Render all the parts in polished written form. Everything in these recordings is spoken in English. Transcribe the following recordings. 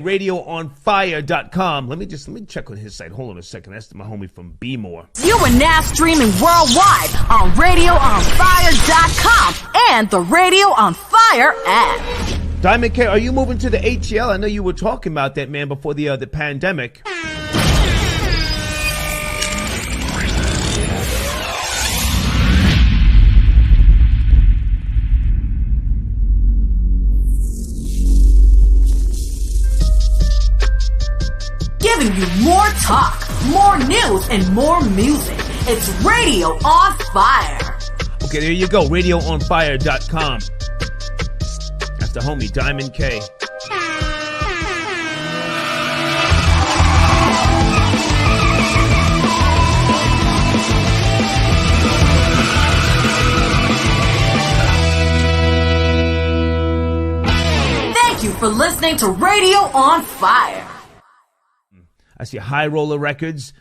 RadioOnFire.com. Let me check on his site. Hold on a second. That's my homie from Be More. You are now streaming worldwide on RadioOnFire.com and the Radio on Fire app. Diamond K, are you moving to the ATL? I know you were talking about that, man, before the pandemic. Giving you more talk, more news, and more music. It's Radio on Fire. Okay, there you go. RadioOnFire.com. That's the homie, Diamond K. Thank you for listening to Radio on Fire. I see High Roller Records,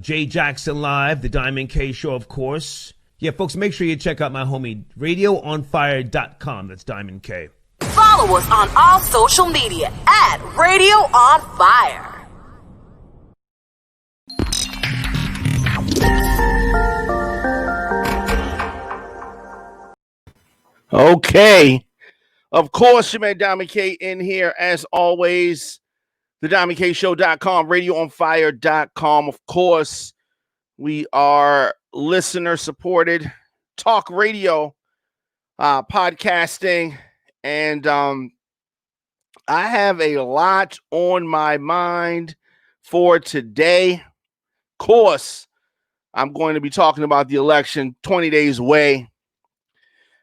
Jay Jackson Live, The Diamond K Show, of course. Yeah, folks, make sure you check out my homie, RadioOnFire.com. That's Diamond K. Follow us on all social media at Radio on Fire. Okay. Of course, your man Diamond K in here as always. TheDiamondKShow.com, RadioOnFire.com. Of course, we are listener-supported talk radio, podcasting, and I have a lot on my mind for today. Of course, I'm going to be talking about the election 20 days away.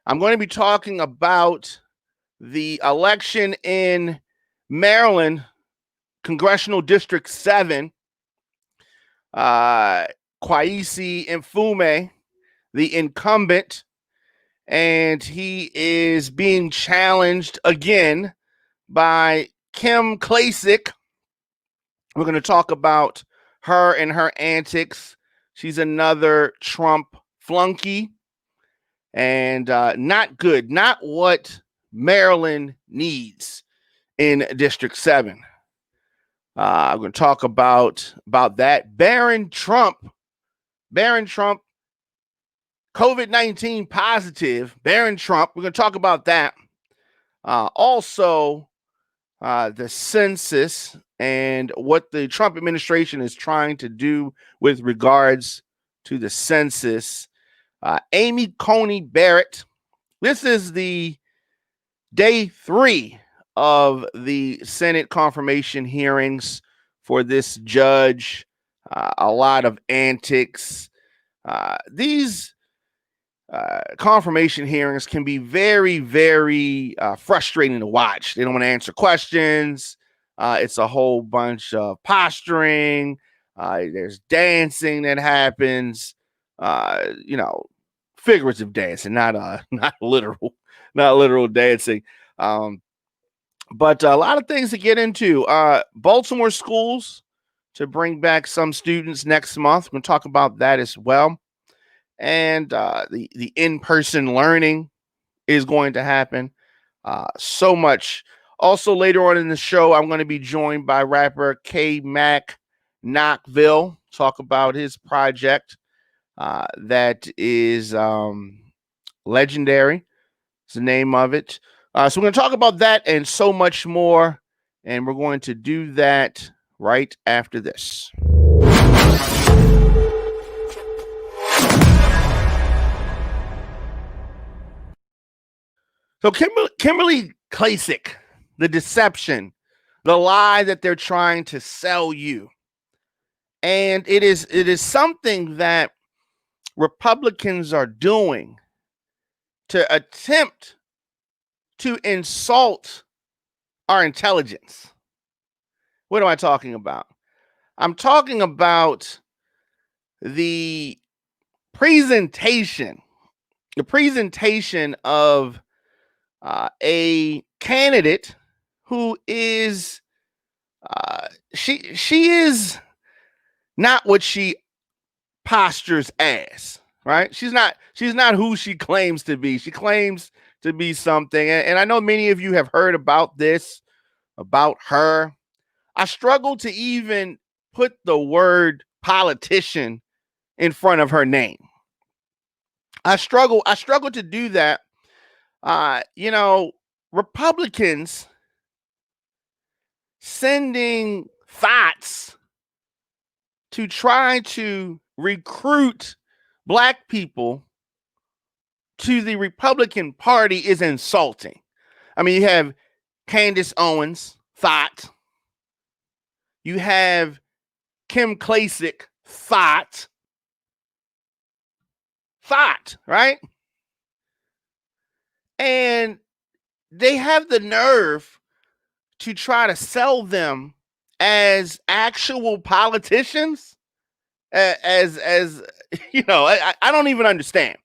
I'm going to be talking about the election in Maryland, Congressional District 7, Kweisi Mfume, the incumbent, and he is being challenged again by Kim Klacik. We're going to talk about her and her antics. She's another Trump flunky, and not good, not what Maryland needs in District 7. I'm going to talk about that. Barron Trump, COVID-19 positive. Barron Trump, we're going to talk about that. Also, the census and what the Trump administration is trying to do with regards to the census. Coney Barret. This is the day 3 of the Senate confirmation hearings for this judge. A lot of antics. These confirmation hearings can be very, very frustrating to watch. They don't want to answer questions. It's a whole bunch of posturing. There's dancing that happens. Figurative dancing, not literal dancing. But a lot of things to get into. Baltimore schools to bring back some students next month. We're going to talk about that as well. And the in-person learning is going to happen. So much. Also, later on in the show, I'm going to be joined by rapper KMack KnokVille. Talk about his project that is legendary. It's the name of it. So we're going to talk about that and so much more, and we're going to do that right after this. So Kimberly Klacik, the deception, the lie that they're trying to sell you, and it is something that Republicans are doing to attempt to insult our intelligence. What am I talking about? I'm talking about the presentation of a candidate who is she is not what she postures as, right? She's not who she claims to be. She claims to be something. And I know many of you have heard about this, about her. I struggle to even put the word politician in front of her name. I struggle to do that. Republicans sending thoughts to try to recruit Black people to the Republican Party is insulting. I mean, you have Candace Owens, thought. You have Kim Klacik, thought, right? And they have the nerve to try to sell them as actual politicians, as I don't even understand.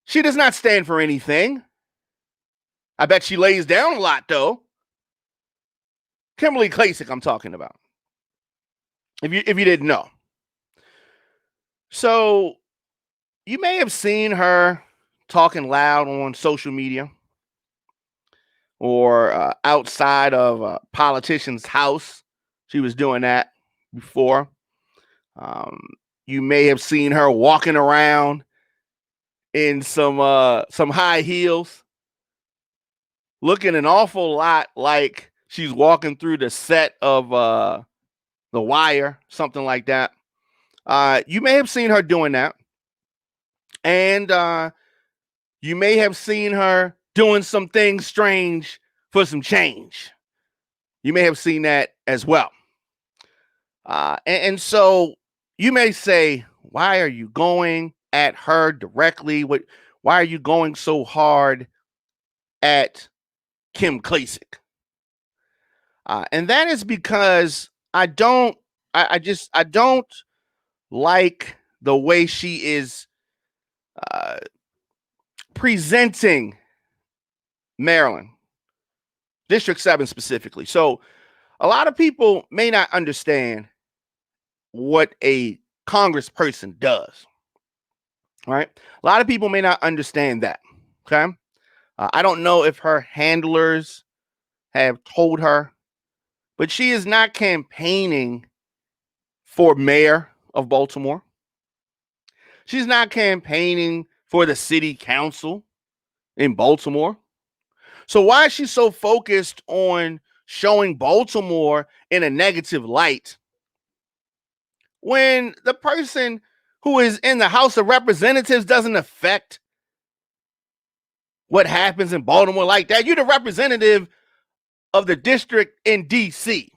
She does not stand for anything. I bet she lays down a lot, though. Kimberly Klacik, I'm talking about. If you didn't know. So you may have seen her talking loud on social media or outside of a politician's house. She was doing that before. You may have seen her walking around in some high heels, looking an awful lot like she's walking through the set of The Wire, something like that. You may have seen her doing that. And you may have seen her doing some things strange for some change. You may have seen that as well. And so you may say, why are you going at her directly? Why are you going so hard at Kim Klacik? And that is because I don't like the way she is presenting Maryland, District 7 specifically. So a lot of people may not understand what a congressperson does, right? A lot of people may not understand that, okay? I don't know if her handlers have told her, but she is not campaigning for mayor of Baltimore. She's not campaigning for the city council in Baltimore. So why is she so focused on showing Baltimore in a negative light when the person who is in the House of Representatives doesn't affect what happens in Baltimore like that? You're the representative of the district in D.C.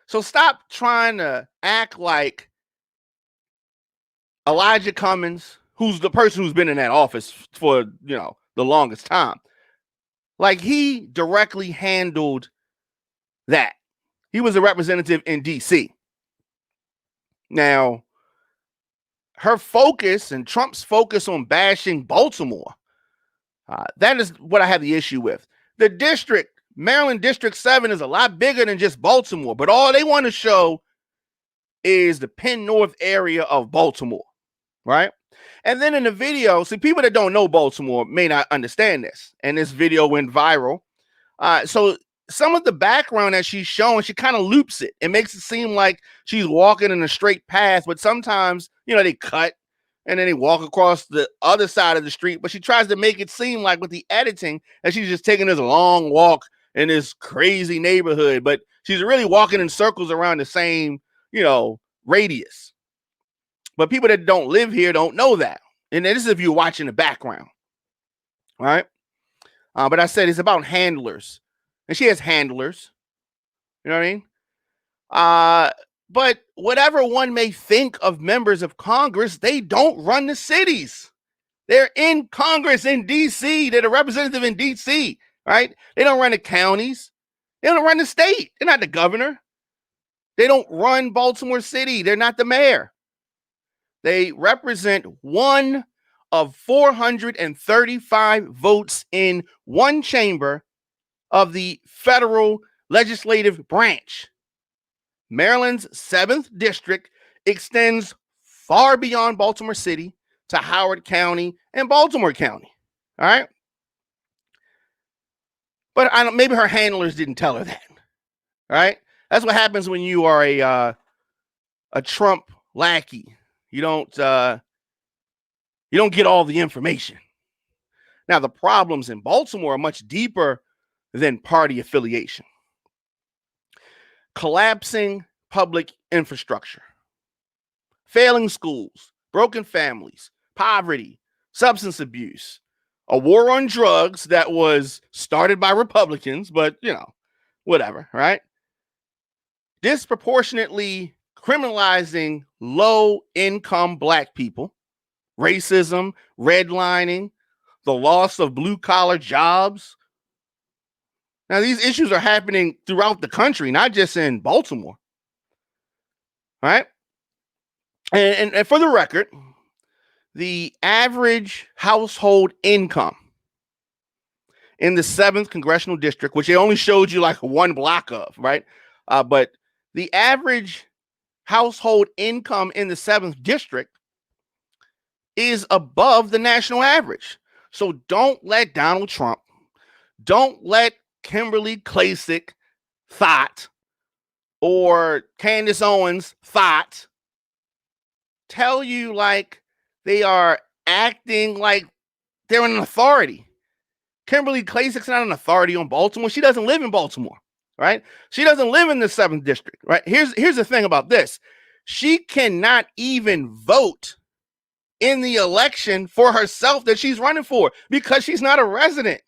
So stop trying to act like Elijah Cummings, who's the person who's been in that office for, the longest time. Like he directly handled that. He was a representative in D.C. Now, her focus and Trump's focus on bashing Baltimore, that is what I have the issue with. The district, Maryland District 7, is a lot bigger than just Baltimore, but all they want to show is the Penn North area of Baltimore, right? And then in the video, see, people that don't know Baltimore may not understand this, and this video went viral. So some of the background that she's showing, she kind of loops it. It makes it seem like she's walking in a straight path, but sometimes, they cut and then they walk across the other side of the street. But she tries to make it seem like with the editing that she's just taking this long walk in this crazy neighborhood, but she's really walking in circles around the same, radius. But people that don't live here don't know that. And this is if you're watching the background, right? But I said it's about handlers. And she has handlers. You know what I mean? But whatever one may think of members of Congress, they don't run the cities. They're in Congress in D.C. They're the representative in D.C., right? They don't run the counties. They don't run the state. They're not the governor. They don't run Baltimore City. They're not the mayor. They represent one of 435 votes in one chamber of the federal legislative branch. Maryland's 7th district extends far beyond Baltimore City to Howard County and Baltimore County. All right. But maybe her handlers didn't tell her that. right? That's what happens when you are a Trump lackey. You don't get all the information. Now, the problems in Baltimore are much deeper than party affiliation. Collapsing public infrastructure, failing schools, broken families, poverty, substance abuse, a war on drugs that was started by Republicans, but, whatever, right? Disproportionately criminalizing low-income Black people, racism, redlining, the loss of blue-collar jobs. Now, these issues are happening throughout the country, not just in Baltimore, right? And for the record, the average household income in the 7th Congressional District, which they only showed you like one block of, right? But the average household income in the 7th District is above the national average. So don't let Donald Trump, don't let Kimberly Klacik thought or Candace Owens thought tell you like they are acting like they're an authority. Kimberly Klacik's not an authority on Baltimore. She doesn't live in Baltimore, right? She doesn't live in the 7th District, right? Here's the thing about this. She cannot even vote in the election for herself that she's running for because she's not a resident.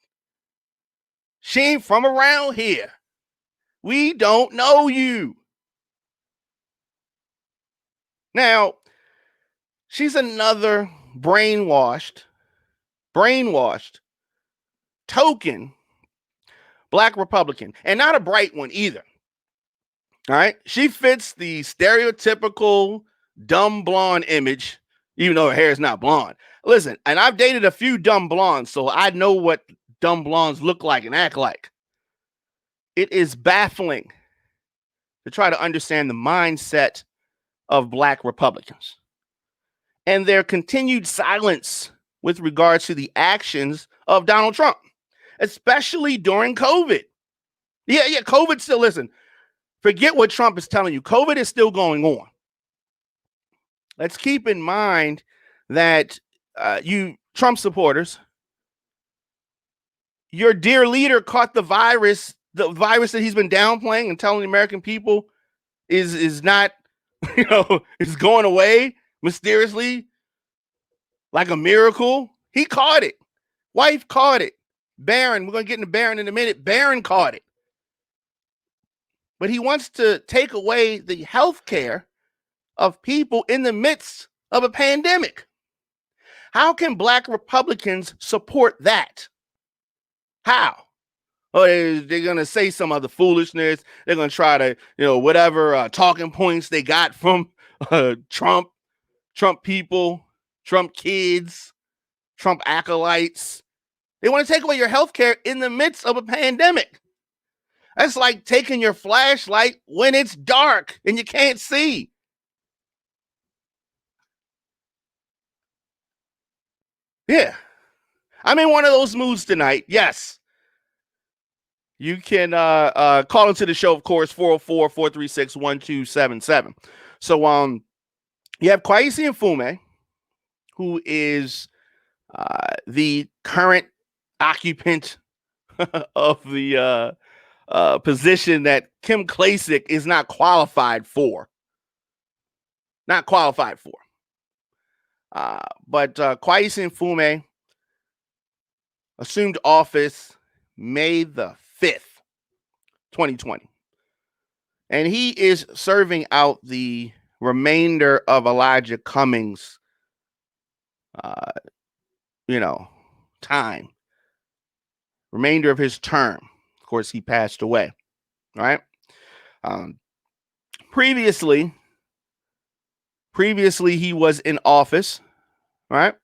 She ain't from around here. We don't know you. Now, she's another brainwashed, token Black Republican, and not a bright one either. All right. She fits the stereotypical dumb blonde image, even though her hair is not blonde. Listen, and I've dated a few dumb blondes, so I know what dumb blondes look like and act like. It is baffling to try to understand the mindset of Black Republicans and their continued silence with regards to the actions of Donald Trump, especially during COVID. Yeah, COVID still, listen, forget what Trump is telling you. COVID is still going on. Let's keep in mind that you Trump supporters, your dear leader caught the virus that he's been downplaying and telling the American people is not, is going away mysteriously like a miracle. He caught it. Wife caught it. Barron, we're going to get into Barron in a minute. Barron caught it. But he wants to take away the health care of people in the midst of a pandemic. How can Black Republicans support that? How? Oh, they're going to say some other foolishness. They're going to try to, whatever talking points they got from Trump people, Trump kids, Trump acolytes. They want to take away your health care in the midst of a pandemic. That's like taking your flashlight when it's dark and you can't see. Yeah. I'm in one of those moods tonight. Yes. You can call into the show, of course, 404-436-1277. So you have Kweisi Mfume, who is the current occupant of the position that Kim Klacik is not qualified for. But Kweisi Mfume assumed office May the 5th, 2020. And he is serving out the remainder of Elijah Cummings' time. Remainder of his term. Of course, he passed away. All right. Previously, he was in office. All right.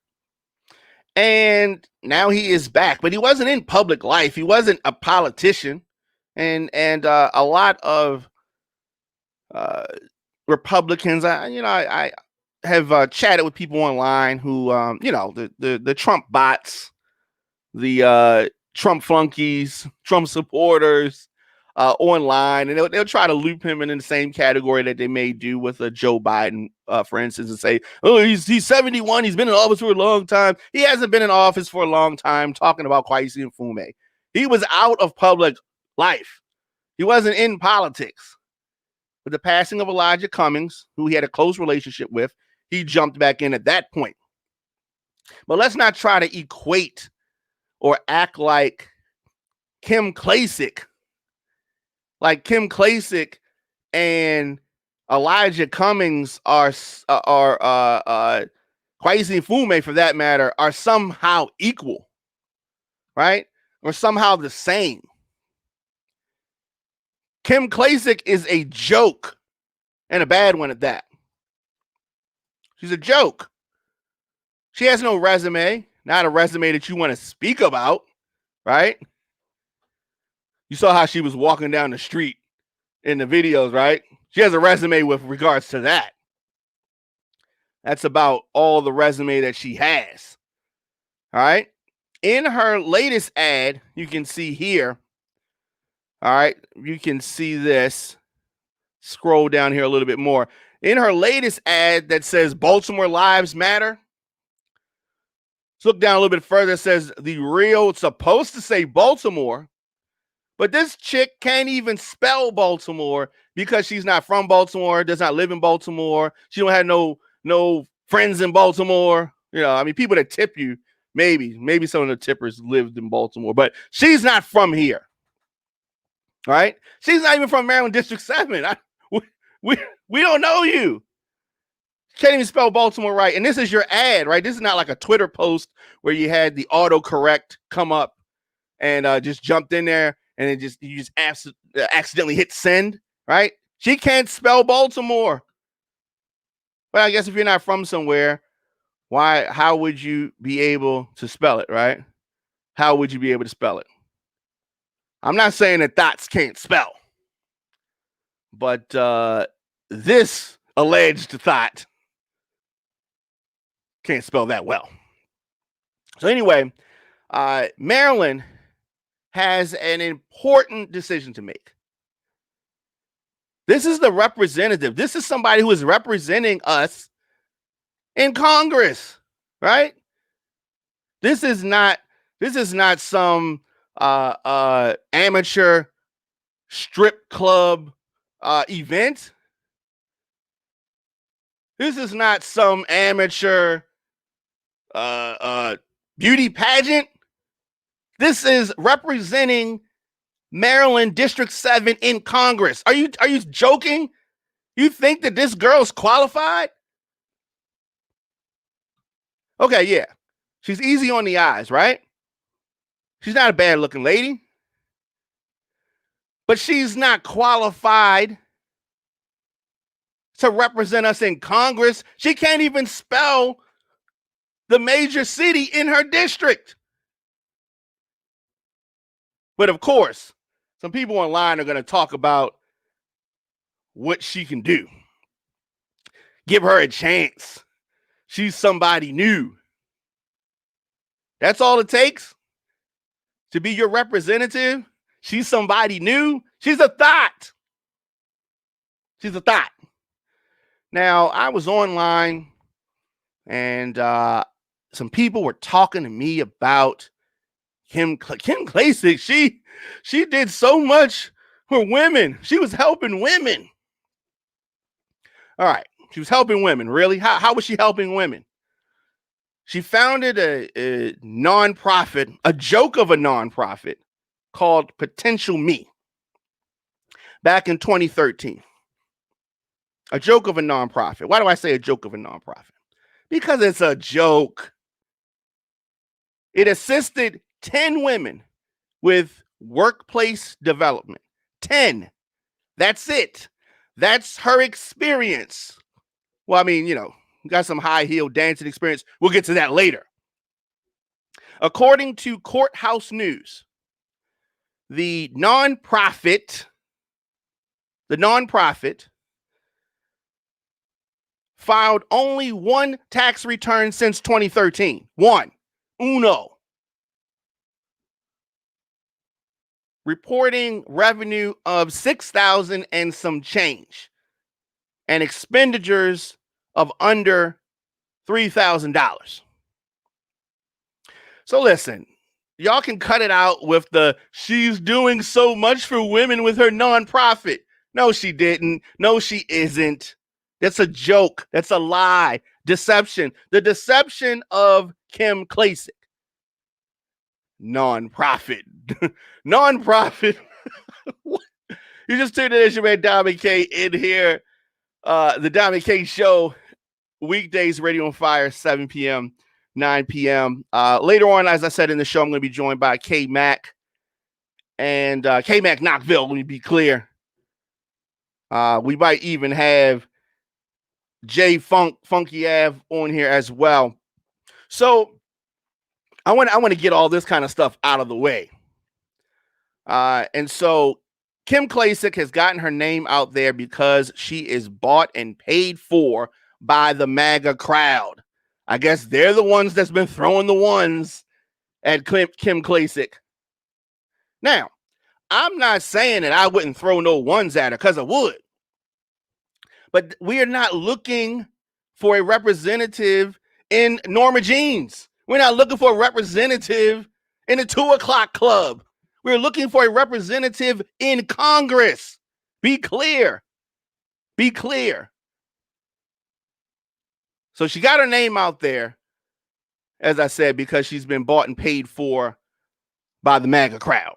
And now he is back, but he wasn't in public life. He wasn't a politician. And a lot of Republicans, I have chatted with people online who, the Trump bots, the Trump flunkies, Trump supporters, online, and they'll try to loop him in the same category that they may do with Joe Biden, for instance, and say, oh, he's 71, he's been in office for a long time. He hasn't been in office for a long time, talking about Kweisi Mfume. He was out of public life. He wasn't in politics. With the passing of Elijah Cummings, who he had a close relationship with, he jumped back in at that point. But let's not try to equate or act like Kim Klacik. Like Kim Klacik and Elijah Cummings are Kweisi Mfume, for that matter, are somehow equal, right? Or somehow the same. Kim Klacik is a joke, and a bad one at that. She's a joke. She has no resume, not a resume that you want to speak about, right? You saw how she was walking down the street in the videos, right? She has a resume with regards to that. That's about all the resume that she has. All right. In her latest ad, you can see here. All right. You can see this. Scroll down here a little bit more. In her latest ad that says Baltimore Lives Matter. Let's look down a little bit further. It says the real, it's supposed to say Baltimore. But this chick can't even spell Baltimore because she's not from Baltimore, does not live in Baltimore. She don't have no friends in Baltimore. You know, I mean, people that tip you, maybe some of the tippers lived in Baltimore, but she's not from here. All right? She's not even from Maryland District 7. We don't know you. Can't even spell Baltimore right. And this is your ad, right? This is not like a Twitter post where you had the autocorrect come up and just jumped in there. And you just accidentally hit send, right? She can't spell Baltimore. But I guess if you're not from somewhere, how would you be able to spell it, right? How would you be able to spell it? I'm not saying that thoughts can't spell. But this alleged thought can't spell that well. So anyway, Maryland has an important decision to make. This is the representative. This is somebody who is representing us in Congress, right? This is not some amateur strip club event. This is not some amateur beauty pageant. This is representing Maryland District 7 in Congress. Are you joking? You think that this girl's qualified? Okay, yeah. She's easy on the eyes, right? She's not a bad looking lady. But she's not qualified to represent us in Congress. She can't even spell the major city in her district. But of course, some people online are going to talk about what she can do. Give her a chance. She's somebody new. That's all it takes to be your representative. She's somebody new. She's a thought. She's a thought. Now, I was online and some people were talking to me about Kim Klacik. She did so much for women. She was helping women. All right. She was helping women. Really? How was she helping women? She founded a nonprofit, a joke of a nonprofit called Potential Me back in 2013. A joke of a nonprofit. Why do I say a joke of a nonprofit? Because it's a joke. It assisted 10 women with workplace development. 10. That's it. That's her experience. Well, I mean, got some high heel dancing experience. We'll get to that later. According to Courthouse News, the nonprofit filed only one tax return since 2013. One. Uno. reporting revenue of $6,000 and some change, and expenditures of under $3,000. So listen, y'all can cut it out with the she's doing so much for women with her nonprofit. No, she didn't. No, she isn't. That's a joke. That's a lie. Deception. The deception of Kim Klacik. Nonprofit. Nonprofit. You just tuned in to your man Diamond K in here. The Diamond K Show, weekdays, Radio on Fire, 7 p.m., 9 p.m. Later on, as I said in the show, I'm going to be joined by KMack and KMack KnokVille, let me be clear. We might even have Funky Ave on here as well. So I want to get all this kind of stuff out of the way. And so Kim Klacik has gotten her name out there because she is bought and paid for by the MAGA crowd. I guess they're the ones that's been throwing the ones at Kim Klacik. Now, I'm not saying that I wouldn't throw no ones at her, because I would. But we are not looking for a representative in Norma Jeans. We're not looking for a representative in the 2 o'clock club. We're looking for a representative in Congress. Be clear. Be clear. So she got her name out there, as I said, because she's been bought and paid for by the MAGA crowd.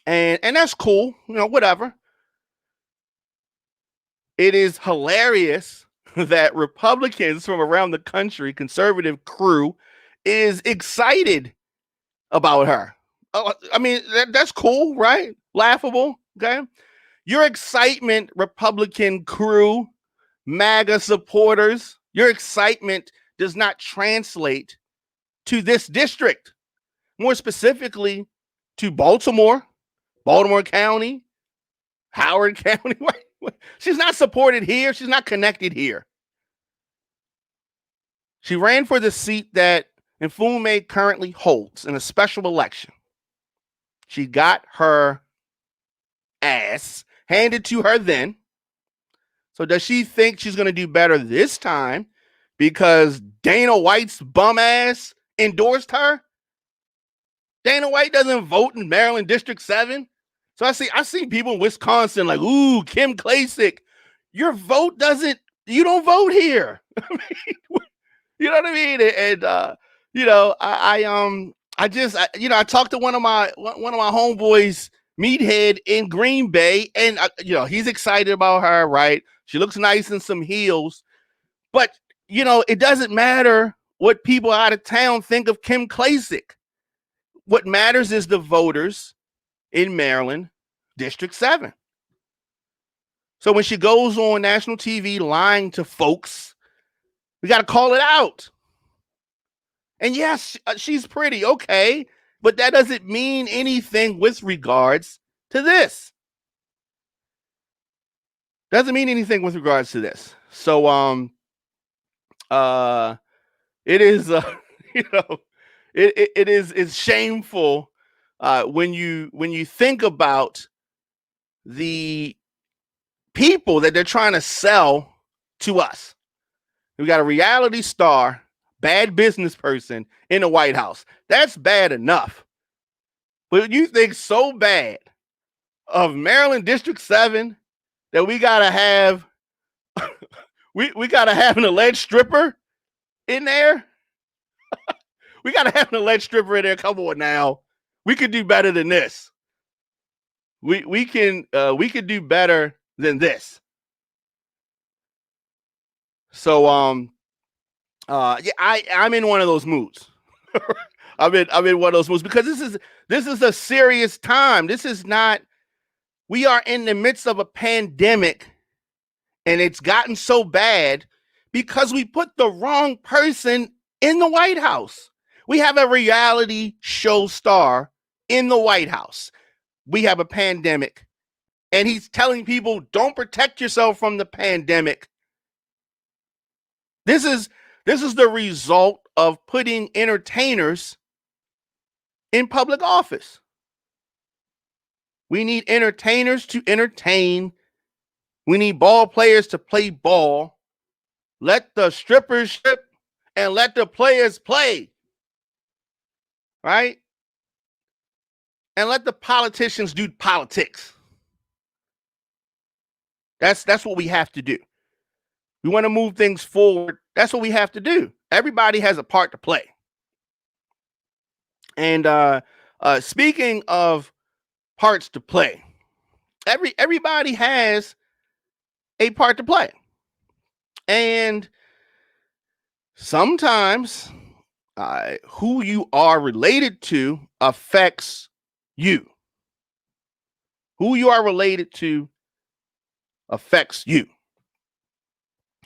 And that's cool, whatever. It is hilarious that Republicans from around the country, conservative crew, is excited about her. I mean, that's cool, right? Laughable, okay? Your excitement, Republican crew, MAGA supporters, your excitement does not translate to this district. More specifically, to Baltimore County, Howard County. She's not supported here. She's not connected here. She ran for the seat that Mfume currently holds in a special election. She got her ass handed to her then. So does she think she's going to do better this time because Dana White's bum ass endorsed her? Dana White doesn't vote in Maryland District 7. So I see people in Wisconsin like, ooh, Kim Klacik, your vote you don't vote here. I mean, you know what I mean? And I talked to one of my homeboys, Meathead in Green Bay, and he's excited about her, right? She looks nice in some heels, but it doesn't matter what people out of town think of Kim Klacik. What matters is the voters in Maryland, District 7. So when she goes on national TV lying to folks, we got to call it out. And yes, she's pretty, okay, but that doesn't mean anything with regards to this. Doesn't mean anything with regards to this. So it is it's shameful when you think about the people that they're trying to sell to us. We got a reality star, bad business person in the White House. That's bad enough. But you think so bad of Maryland District 7 that we gotta have we gotta have an alleged stripper in there? We gotta have an alleged stripper in there. Come on now. We could do better than this. We can do better than this. So I'm in one of those moods. I'm in one of those moods because this is a serious time. This is not. We are in the midst of a pandemic, and it's gotten so bad because we put the wrong person in the White House. We have a reality show star in the White House. We have a pandemic, and he's telling people, don't protect yourself from the pandemic. This is the result of putting entertainers in public office. We need entertainers to entertain. We need ball players to play ball. Let the strippers strip and let the players play. Right? And let the politicians do politics. That's what we have to do. We want to move things forward. That's what we have to do. Everybody has a part to play. And speaking of parts to play, everybody has a part to play. And sometimes who you are related to affects you. Who you are related to affects you.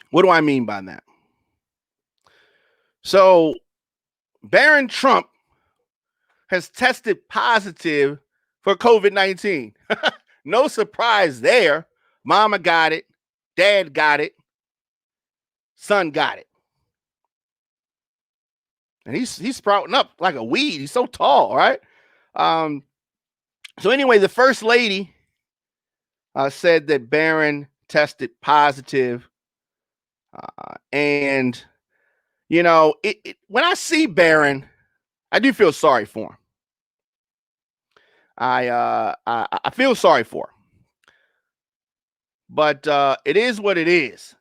What do I mean by that? So, Barron Trump has tested positive for COVID-19. No surprise there. Mama got it. Dad got it. Son got it. And he's sprouting up like a weed. He's so tall, right? So anyway, the first lady said that Barron tested positive. And, you know, when I see Barron, I do feel sorry for him. I feel sorry for him. But it is what it is.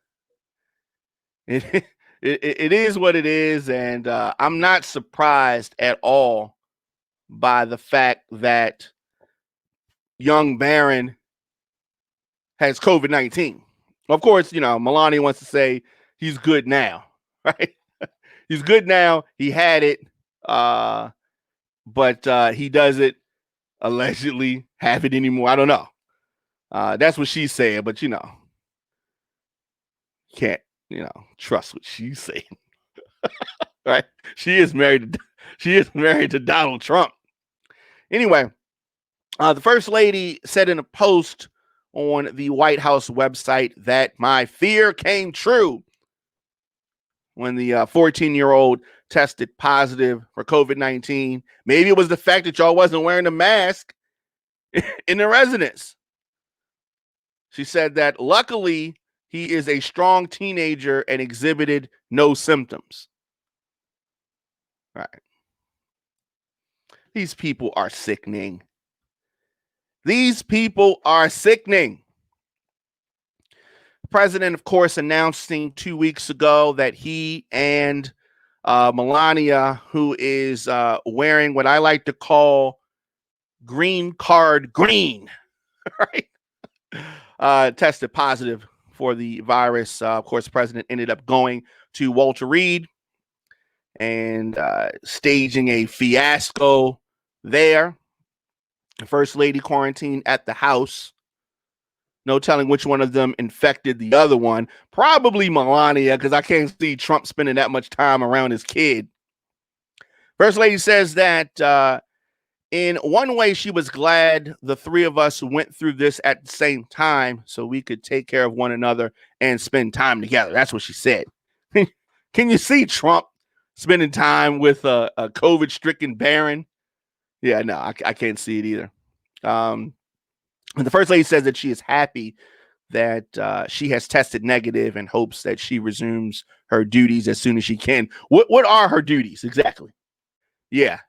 It is what it is. And I'm not surprised at all by the fact that young Barron has COVID-19. Of course, you know, Melania wants to say he's good now, right? He's good now. He had it, but he doesn't allegedly have it anymore. I don't know. That's what she's saying, but you know, can't, you know, trust what she's saying. Right? She is married to Donald Trump. Anyway, the first lady said in a post on the White House website that my fear came true when the 14-year-old tested positive for COVID-19. Maybe it was the fact that y'all wasn't wearing a mask in the residence. She said that luckily he is a strong teenager and exhibited no symptoms. Right. These people are sickening. These people are sickening. The president, of course, announcing 2 weeks ago that he and Melania, who is wearing what I like to call green card green, right? Tested positive for the virus. Of course, the president ended up going to Walter Reed and staging a fiasco there. The first lady quarantined at the house. No telling which one of them infected the other one. Probably Melania, because I can't see Trump spending that much time around his kid. First lady says that in one way, she was glad the three of us went through this at the same time so we could take care of one another and spend time together. That's what she said. Can you see Trump spending time with a COVID-stricken Barron? Yeah, no, I can't see it either. The first lady says that she is happy that she has tested negative and hopes that she resumes her duties as soon as she can. What are her duties exactly? Yeah,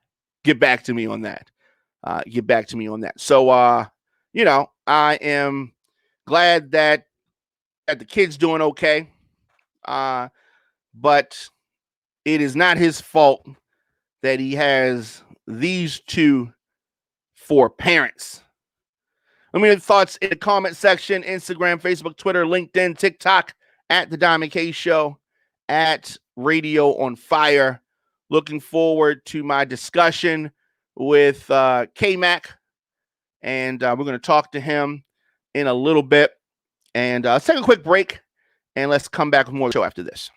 get back to me on that. So, you know, I am glad that the kid's doing okay. But it is not his fault that he has these two for parents. Let me know your thoughts in the comment section. Instagram, Facebook, Twitter, LinkedIn, TikTok, at The Diamond K Show, at Radio on Fire. Looking forward to my discussion with KMack. And we're going to talk to him in a little bit. And let's take a quick break. And let's come back with more show after this.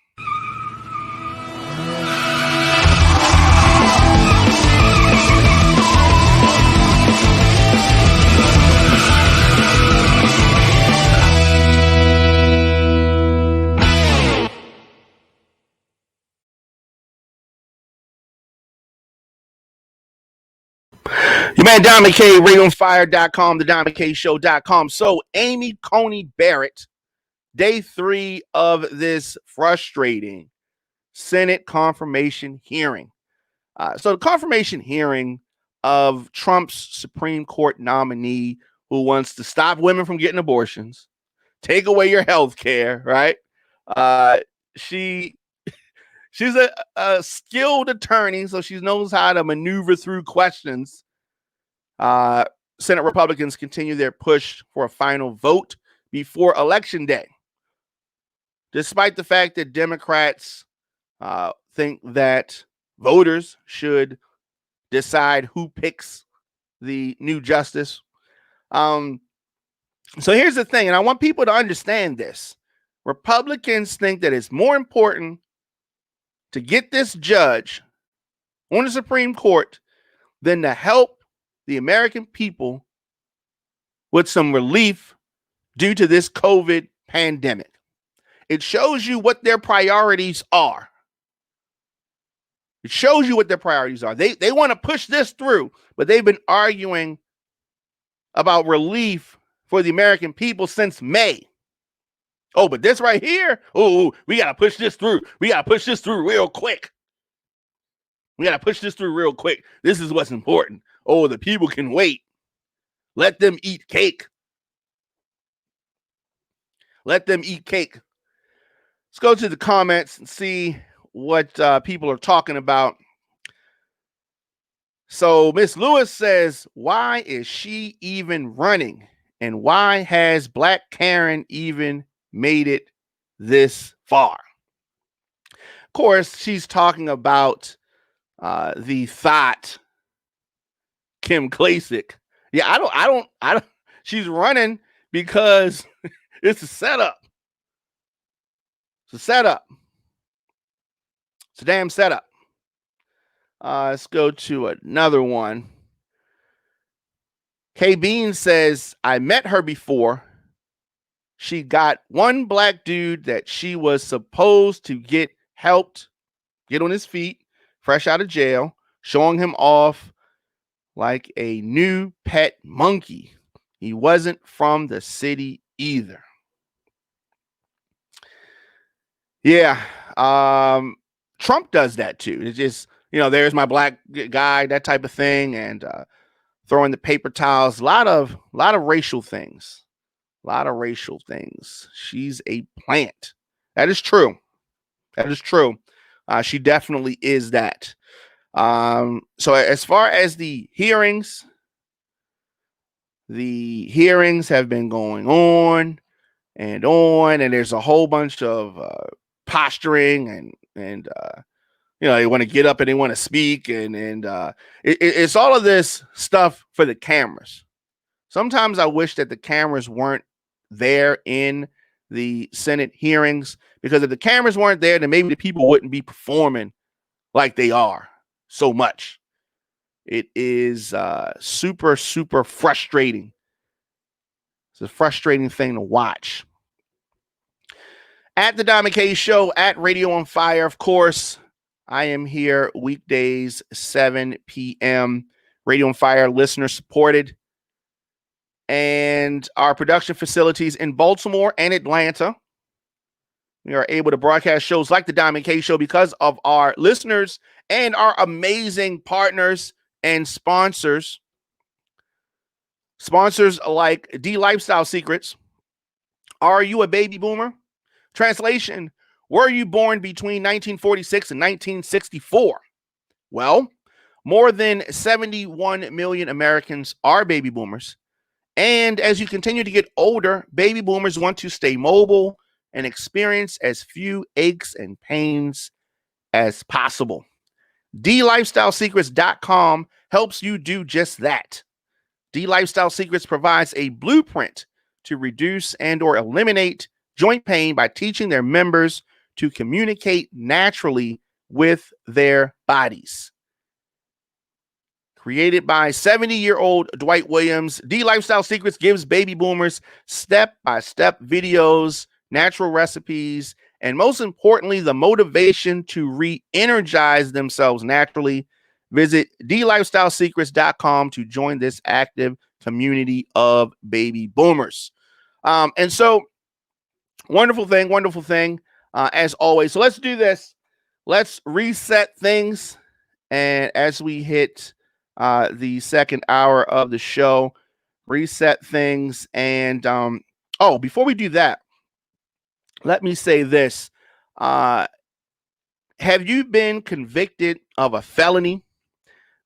You man, Diamond K, RadioOnFire.com, the DiamondKShow.com. So, Amy Coney Barrett, day 3 of this frustrating Senate confirmation hearing. So, the confirmation hearing of Trump's Supreme Court nominee who wants to stop women from getting abortions, take away your health care, right? She's a skilled attorney, so she knows how to maneuver through questions. Senate Republicans continue their push for a final vote before Election Day, despite the fact that Democrats think that voters should decide who picks the new justice. So here's the thing, and I want people to understand this. Republicans think that it's more important to get this judge on the Supreme Court than to help the American people with some relief due to this COVID pandemic. It shows you what their priorities are. It shows you what their priorities are. They want to push this through, but they've been arguing about relief for the American people since May. Oh, but this right here, we got to push this through. We got to push this through real quick. This is what's important. Oh, the people can wait. Let them eat cake. Let's go to the comments and see what people are talking about. So Miss Lewis says, why is she even running? And why has Black Karen even made it this far? Of course, she's talking about the thought Kim Klacik. Yeah, I don't. She's running because it's a setup. It's a damn setup. Let's go to another one. K Bean says, I met her before. She got one black dude that she was supposed to get helped get on his feet, fresh out of jail, showing him off like a new pet monkey. He wasn't from the city either. Yeah, Trump does that too. It's just, there's my black guy, that type of thing, and throwing the paper towels. A lot of racial things. She's a plant. That is true. She definitely is that. So as far as the hearings have been going on, and there's a whole bunch of posturing and they want to get up and they want to speak, and it's all of this stuff for the cameras. Sometimes I wish that the cameras weren't there in the Senate hearings, because if the cameras weren't there, then maybe the people wouldn't be performing like they are so much. It is super, super frustrating. It's a frustrating thing to watch. At the Diamond K Show, at Radio on Fire, of course, I am here weekdays, 7 p.m. Radio on Fire, listener supported. And our production facilities in Baltimore and Atlanta. We are able to broadcast shows like the Diamond K Show because of our listeners and our amazing partners and sponsors. Sponsors like D Lifestyle Secrets. Are you a baby boomer? Translation, were you born between 1946 and 1964? Well, more than 71 million Americans are baby boomers. And as you continue to get older, baby boomers want to stay mobile and experience as few aches and pains as possible. DLifestyleSecrets.com helps you do just that. D Lifestyle Secrets provides a blueprint to reduce and or eliminate joint pain by teaching their members to communicate naturally with their bodies. Created by 70-year-old Dwight Williams, D Lifestyle Secrets gives baby boomers step-by-step videos, natural recipes, and most importantly, the motivation to re-energize themselves naturally Visit DLifestyleSecrets.com to join this active community of baby boomers. And so, wonderful thing, as always. So let's do this. Let's reset things. And as we hit the second hour of the show, reset things. And before we do that, let me say this. Have you been convicted of a felony?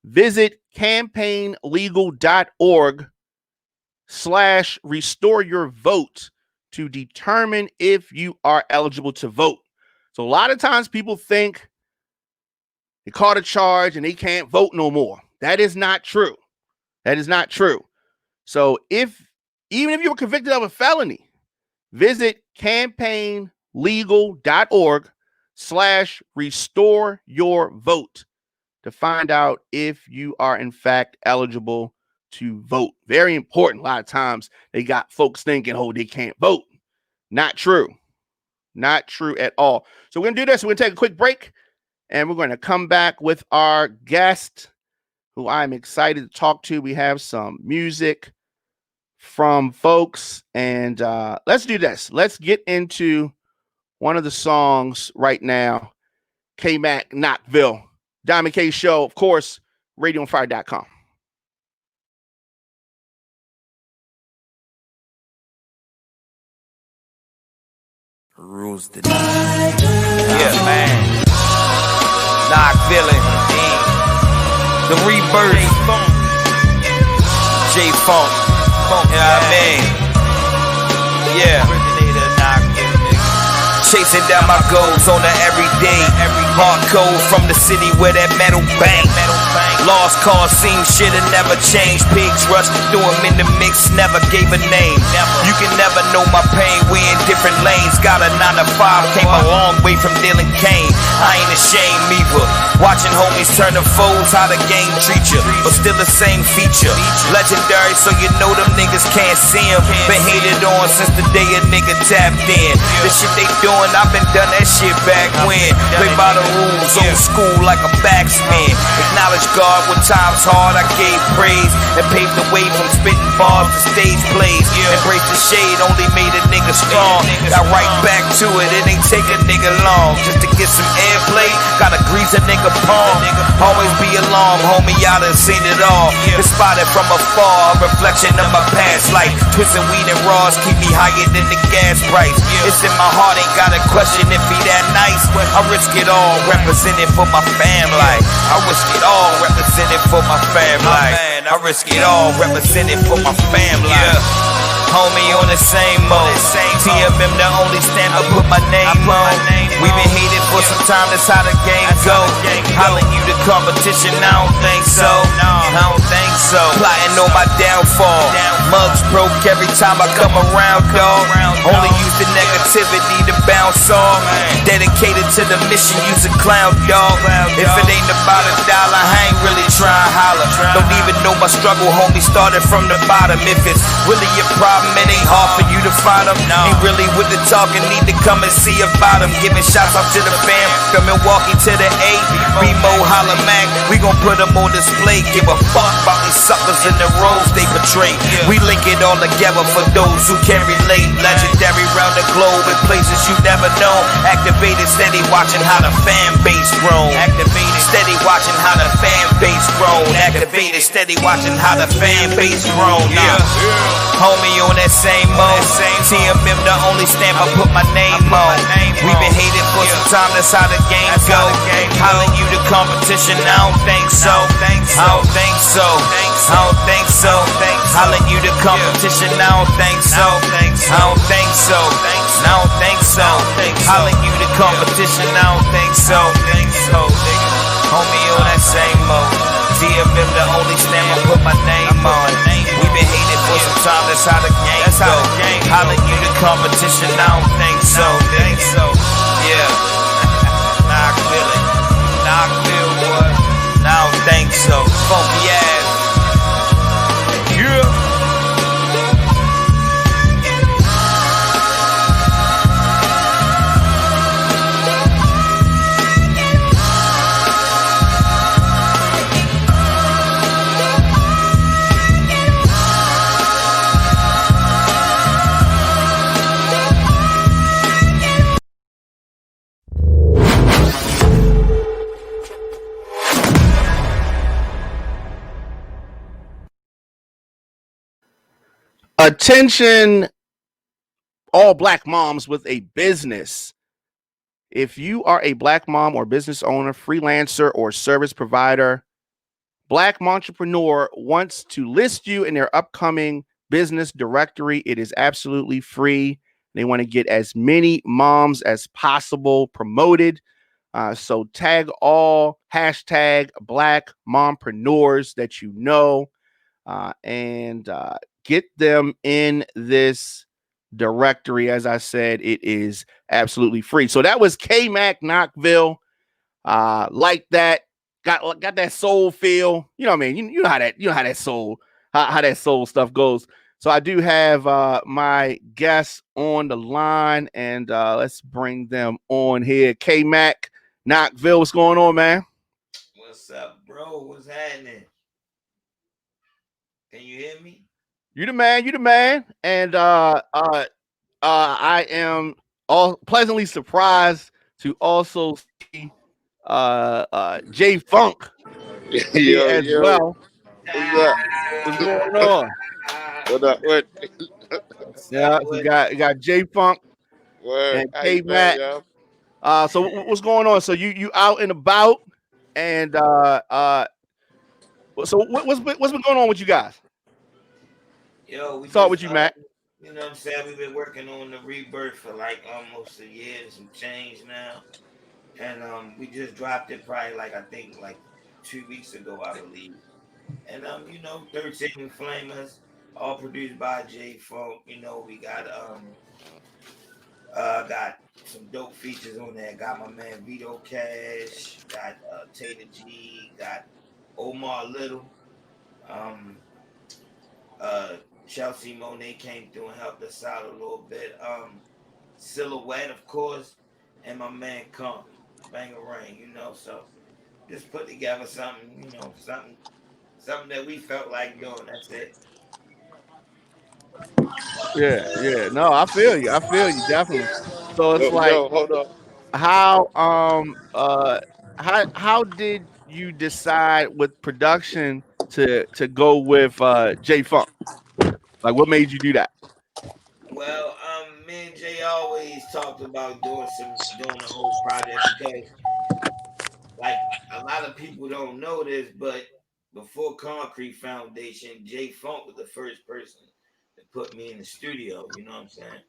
Visit campaignlegal.org/restore your vote to determine if you are eligible to vote. So a lot of times people think they caught a charge and they can't vote no more. That is not true. So even if you were convicted of a felony, visit campaignlegal.org/restore your vote to find out if you are in fact eligible to vote. Very important. A lot of times they got folks thinking, oh, they can't vote. Not true. Not true at all. So we're going to do this. We're going to take a quick break and we're going to come back with our guest who I'm excited to talk to. We have some music from folks and let's do this. Let's get into one of the songs right now. KMack KnokVille. Diamond K Show, of course, radioonfire.com. Rules the yeah, man. KnokVille, the rebirth. J-Funk, you know what I mean? Yeah. Chasing down my goals on the everyday. Hard code from the city where that metal bang. Lost cause seems shit'll never change. Pigs rush, threw him in the mix, never gave a name. You can never know my pain, we in different lanes. Got a 9 to 5, came a long way from dealing cane. I ain't ashamed either. Watching homies turn to foes, how the game treat you, but still the same feature. Legendary, so you know them niggas can't see him. Been hated on since the day a nigga tapped in. The shit they doing, I've been done that shit back when. Play by the rules, old school like a backsman. Acknowledge God when times hard, I gave praise and paved the way from spitting bars to stage plays. Embrace the shade, only made a nigga strong. Got right back to it, it ain't take a nigga long. Just to get some airplay, gotta grease a nigga palm. Always be alarmed, homie, y'all done seen it all. Been spotted from afar, a reflection of my past life. Twisting weed and raws keep me higher than the gas price. It's in my heart, ain't got a question if he that nice. I risk it all, representing for my family. I risk it all, representing for my family. I risk it all, representing for my family. Homie on the same mode. TMM the only stamp I put my name on. We been hated for some time, that's how the game go. Hollering you the competition, I don't think so. I don't think so. Plotting on my downfall. Mugs broke every time I come around, dog. Only use the negativity to bounce off. Dedicated to the mission, use a clown, dog. If it ain't about $1, I ain't really trying to holler. Don't even know my struggle, homie, started from the bottom. If it's really your problem, it ain't hard for you to find them. Ain't really with the talking, need to come and see about them. Giving shots out to the fam, from Milwaukee to the A. Remo, holla Mac, we gon' put them on display. Give a fuck about these suckers in the roles they portray. We link it all together for those who can relate. Legendary round the globe in places you never know. Activated, steady watching how the fan base grow. Activated, steady watching how the fan base grow. Activated, steady watching how the fan base grow. Homie on that same mode. TMM the only stamp I put my name on. We been hated for some time, that's how the game go. Hollering you the competition, I don't think so. I don't think so. I don't think so. Hollering you the competition, I don't think so. I don't think so. I don't think so. Hollering you the competition, I don't think so. Homie on that same mode. TMM the only stamp I put my name on. We been hated for some time, that's how the game go. Hollering you the competition, I don't think so. Yeah. KnokVille, what? I don't think so. Funky ass. Yeah. Attention, all black moms with a business. If you are a black mom or business owner, freelancer, or service provider, Black Entrepreneur wants to list you in their upcoming business directory. It is absolutely free. They want to get as many moms as possible promoted. So tag all hashtag Black Mompreneurs that you know, and get them in this directory. As I said, it is absolutely free. So that was KMack KnokVille. Like that. Got that soul feel. You know what I mean? You know how that soul, how that soul stuff goes. So I do have my guests on the line, and let's bring them on here. KMack KnokVille, what's going on, man? What's up, bro? What's happening? Can you hear me? You the man. And I am all pleasantly surprised to also see J Funk as well. What's up? What's going on? What up? What? Yeah, we got J Funk and KMack. So what's going on? So you out and about, and so what's been going on with you guys? Yo, we start with you, Matt. You know what I'm saying? We've been working on the rebirth for like almost a year and some change now. And we just dropped it probably like 2 weeks ago, I believe. And 13 Flamers, all produced by J Funk. You know, we got some dope features on there. Got my man Vito Cash, got Tater G, got Omar Little, Chelsea Monet came through and helped us out a little bit. Silhouette, of course, and my man Kong, Bangarang, so just put together something, something that we felt like doing. That's it. Yeah. No, I feel you definitely. So it's Hold on. how did you decide with production to go with J Funk? Like, what made you do that? Well, me and Jay always talked about doing the whole project because, like, a lot of people don't know this, but before Concrete Foundation, J Funk was the first person that put me in the studio. You know what I'm saying?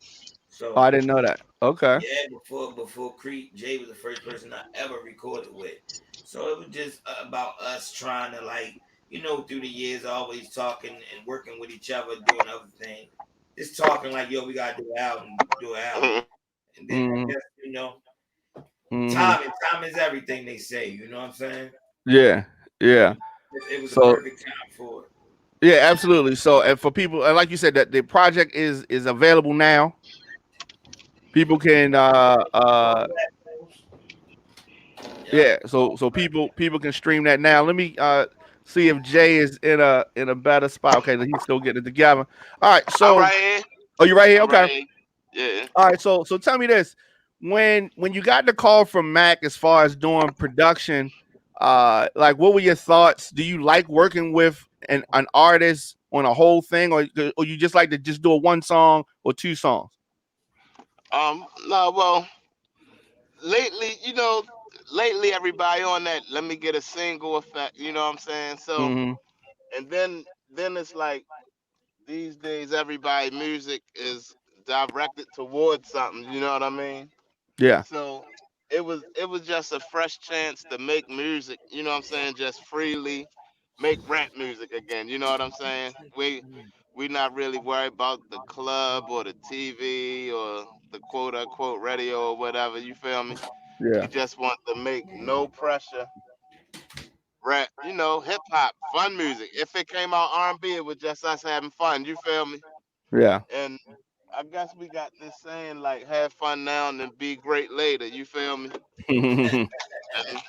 So I didn't know that. Okay. Yeah, before Creek, Jay was the first person I ever recorded with. So it was just about us trying to through the years, always talking and working with each other, doing other things. Just talking like, yo, we gotta do an album. And then time is everything, they say, you know what I'm saying? Yeah. It was a perfect time for it. Yeah, absolutely. So, and for people, like you said, that the project is available now. People can so people can stream that now. Let me see if Jay is in a better spot. Okay, he's still getting it together. All right, so I'm right here. Oh, you right here? Okay. Right here. Yeah. All right, so tell me this. When you got the call from Mac as far as doing production, like, what were your thoughts? Do you like working with an artist on a whole thing, or you just like to just do a one song or two songs? No, well, lately everybody on that let me get a single effect, you know what I'm saying? So and then it's like these days everybody music is directed towards something, you know what I mean? Yeah. So it was just a fresh chance to make music, you know what I'm saying, just freely make rap music again, you know what I'm saying? We not really worried about the club or the TV or the quote unquote radio or whatever, you feel me? Yeah. We just want to make no pressure rap, hip hop, fun music. If it came out R&B, it was just us having fun, you feel me? Yeah. And I guess we got this saying like have fun now and then be great later, you feel me? And that's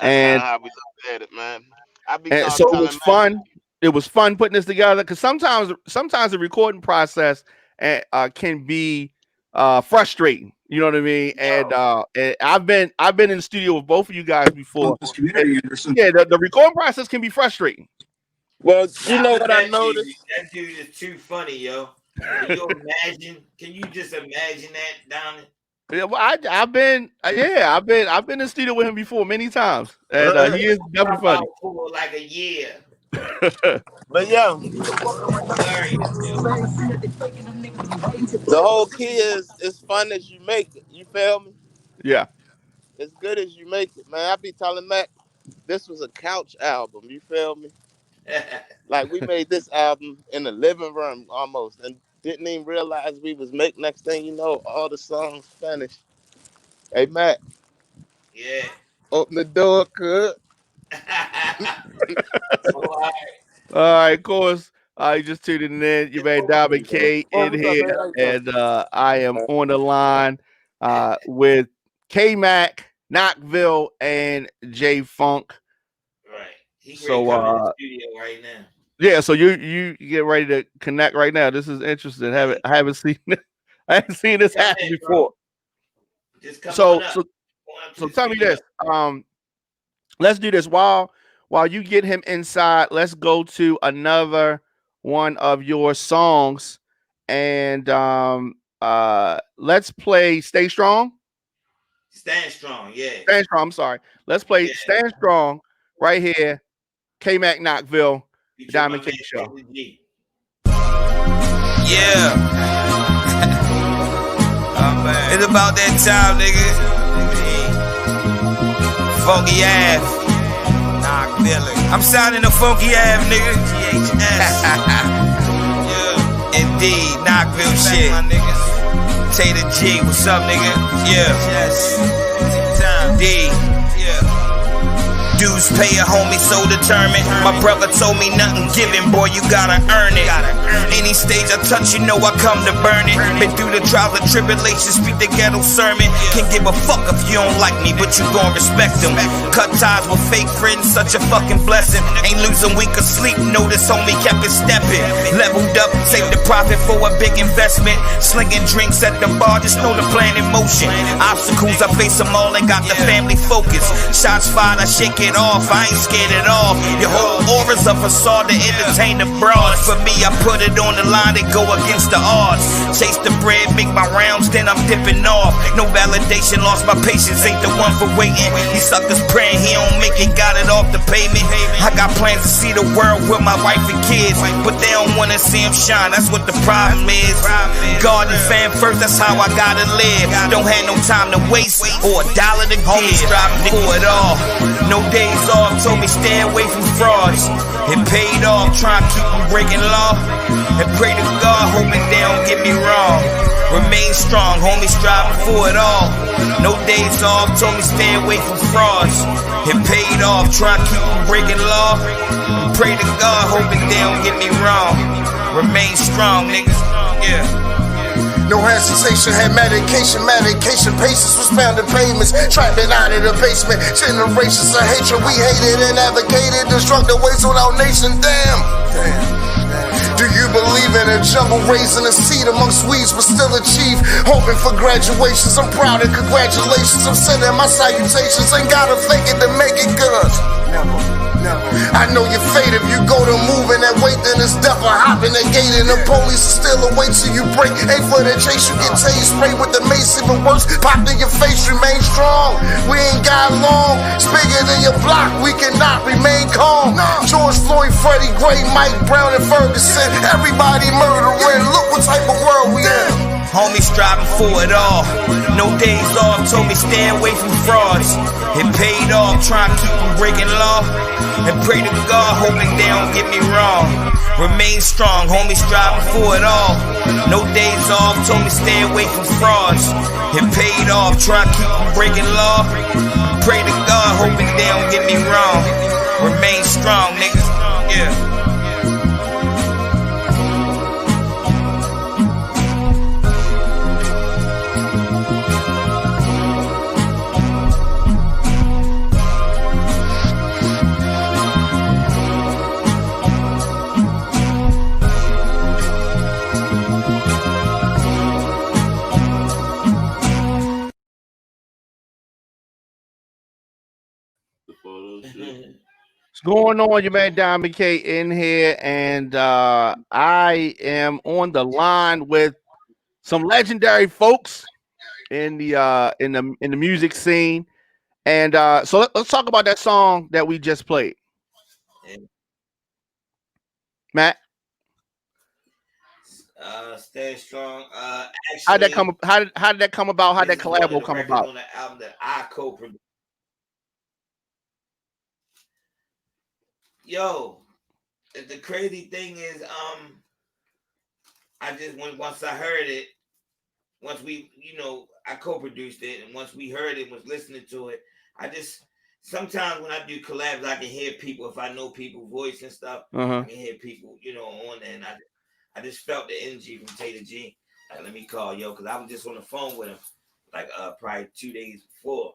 kind of how we look at it, man. And so it was fun. It was fun putting this together, because sometimes the recording process can be frustrating. You know what I mean? And I've been in the studio with both of you guys before. Yeah, the recording process can be frustrating. Well, you know Nah, what I noticed? that dude is too funny, yo. Can you imagine? Can you just imagine that, Donnie? Yeah, well, I've been in the studio with him before many times, and he is definitely funny. For like a year. But yeah, Hilarious, yo. the whole key is it's fun as you make it. You feel me? Yeah. As good as you make it, man. I be telling Mac this was a couch album. You feel me? Like we made this album in the living room almost, and didn't even realize we was making. Next thing you know, all the songs finished. Hey Mac, Yeah. open the door, could. All right, of course. You just tuned in. You made Diamond K in here, and I am on the line with KMack KnokVille and J Funk. Right. He's coming in the studio right now. Yeah, so you get ready to connect right now. This is interesting. I haven't seen this happen before. Just come up. So tell me this. Let's do this while you get him inside. Let's go to another one of your songs, and let's play "Stay Strong." Stand Strong, yeah. Stand Strong. I'm sorry. Let's play "Stand Strong" right here. KMack KnokVille, Diamond K Show. Yeah. Oh, man. It's about that time, nigga. Funky Ave. KnokVille. I'm signing the Funky Ave, nigga. GHS. Yeah. Indeed. KnokVille shit. Tater G. What's up, nigga? Yeah. Indeed. Dues pay a homie so determined. My brother told me nothing given, boy, you gotta earn it. Any stage I touch, you know I come to burn it. Been through the trials and tribulations, speak the ghetto sermon. Can't give a fuck if you don't like me, but you gon' respect them. Cut ties with fake friends, such a fucking blessing. Ain't losing week of sleep, notice homie kept it stepping. Leveled up, saved the profit for a big investment. Slinging drinks at the bar, just know the plan in motion. Obstacles, I face them all and got the family focused. Shots fired, I shake it off, I ain't scared at all. Your whole aura's a facade to entertain the broads. For me, I put it on the line and go against the odds. Chase the bread, make my rounds, then I'm dipping off. No validation, lost my patience, ain't the one for waiting. These suckers praying he don't make it, got it off the pavement. I got plans to see the world with my wife and kids, but they don't wanna see him shine, that's what the problem is. God and fam first, that's how I gotta live. Don't have no time to waste or a dollar to give. Striving for it all, no days off, told me stay away from frauds. It paid off, trying to keep them breaking law. And pray to God, hoping they don't get me wrong. Remain strong, homie, striving for it all. No days off, told me stay away from frauds. It paid off, trying to keep them breaking law. And pray to God, hoping they don't get me wrong. Remain strong, niggas, yeah. No hesitation, had medication, patience was found in payments. Trapped it out of the basement, generations of hatred. We hated and advocated destructive ways on our nation. Damn. Do you believe in a jungle raising a seed amongst weeds but still achieve? Hoping for graduations, I'm proud and congratulations. I'm sending my salutations, ain't gotta fake it to make it good. I know your fate if you go to moving that weight, then it's death or hopping that gate. And the police will still await till you break. Ain't for the chase, you get tased, spray with the mace, even worse. Popped in your face, remain strong. We ain't got long. It's bigger than your block, we cannot remain calm. George Floyd, Freddie Gray, Mike Brown, and Ferguson. Everybody murdering. Look what type of world we in. Homie striving for it all. No days off, told me stay away from frauds. It paid off, trying to keep them breaking law. And pray to God, hoping they don't get me wrong. Remain strong, homie striving for it all. No days off, told me stay away from frauds. It paid off, trying to keep them breaking law. Pray to God, hoping they don't get me wrong. Remain strong, niggas, yeah. What's going on? Your man Diamond K in here, and I am on the line with some legendary folks in the music scene. And so let's talk about that song that we just played. Matt, Stay strong. Actually, how did that come? How did that come about? How did that collab come about? On the album that I co-produced. Yo, the crazy thing is, I just once I heard it, once we, I co-produced it, and once we heard it, was listening to it, I just sometimes when I do collabs, I can hear people if I know people's voice and stuff. I can hear people, on there, and I just felt the energy from Taylor G. Like, let me call yo, because I was just on the phone with him, like probably 2 days before,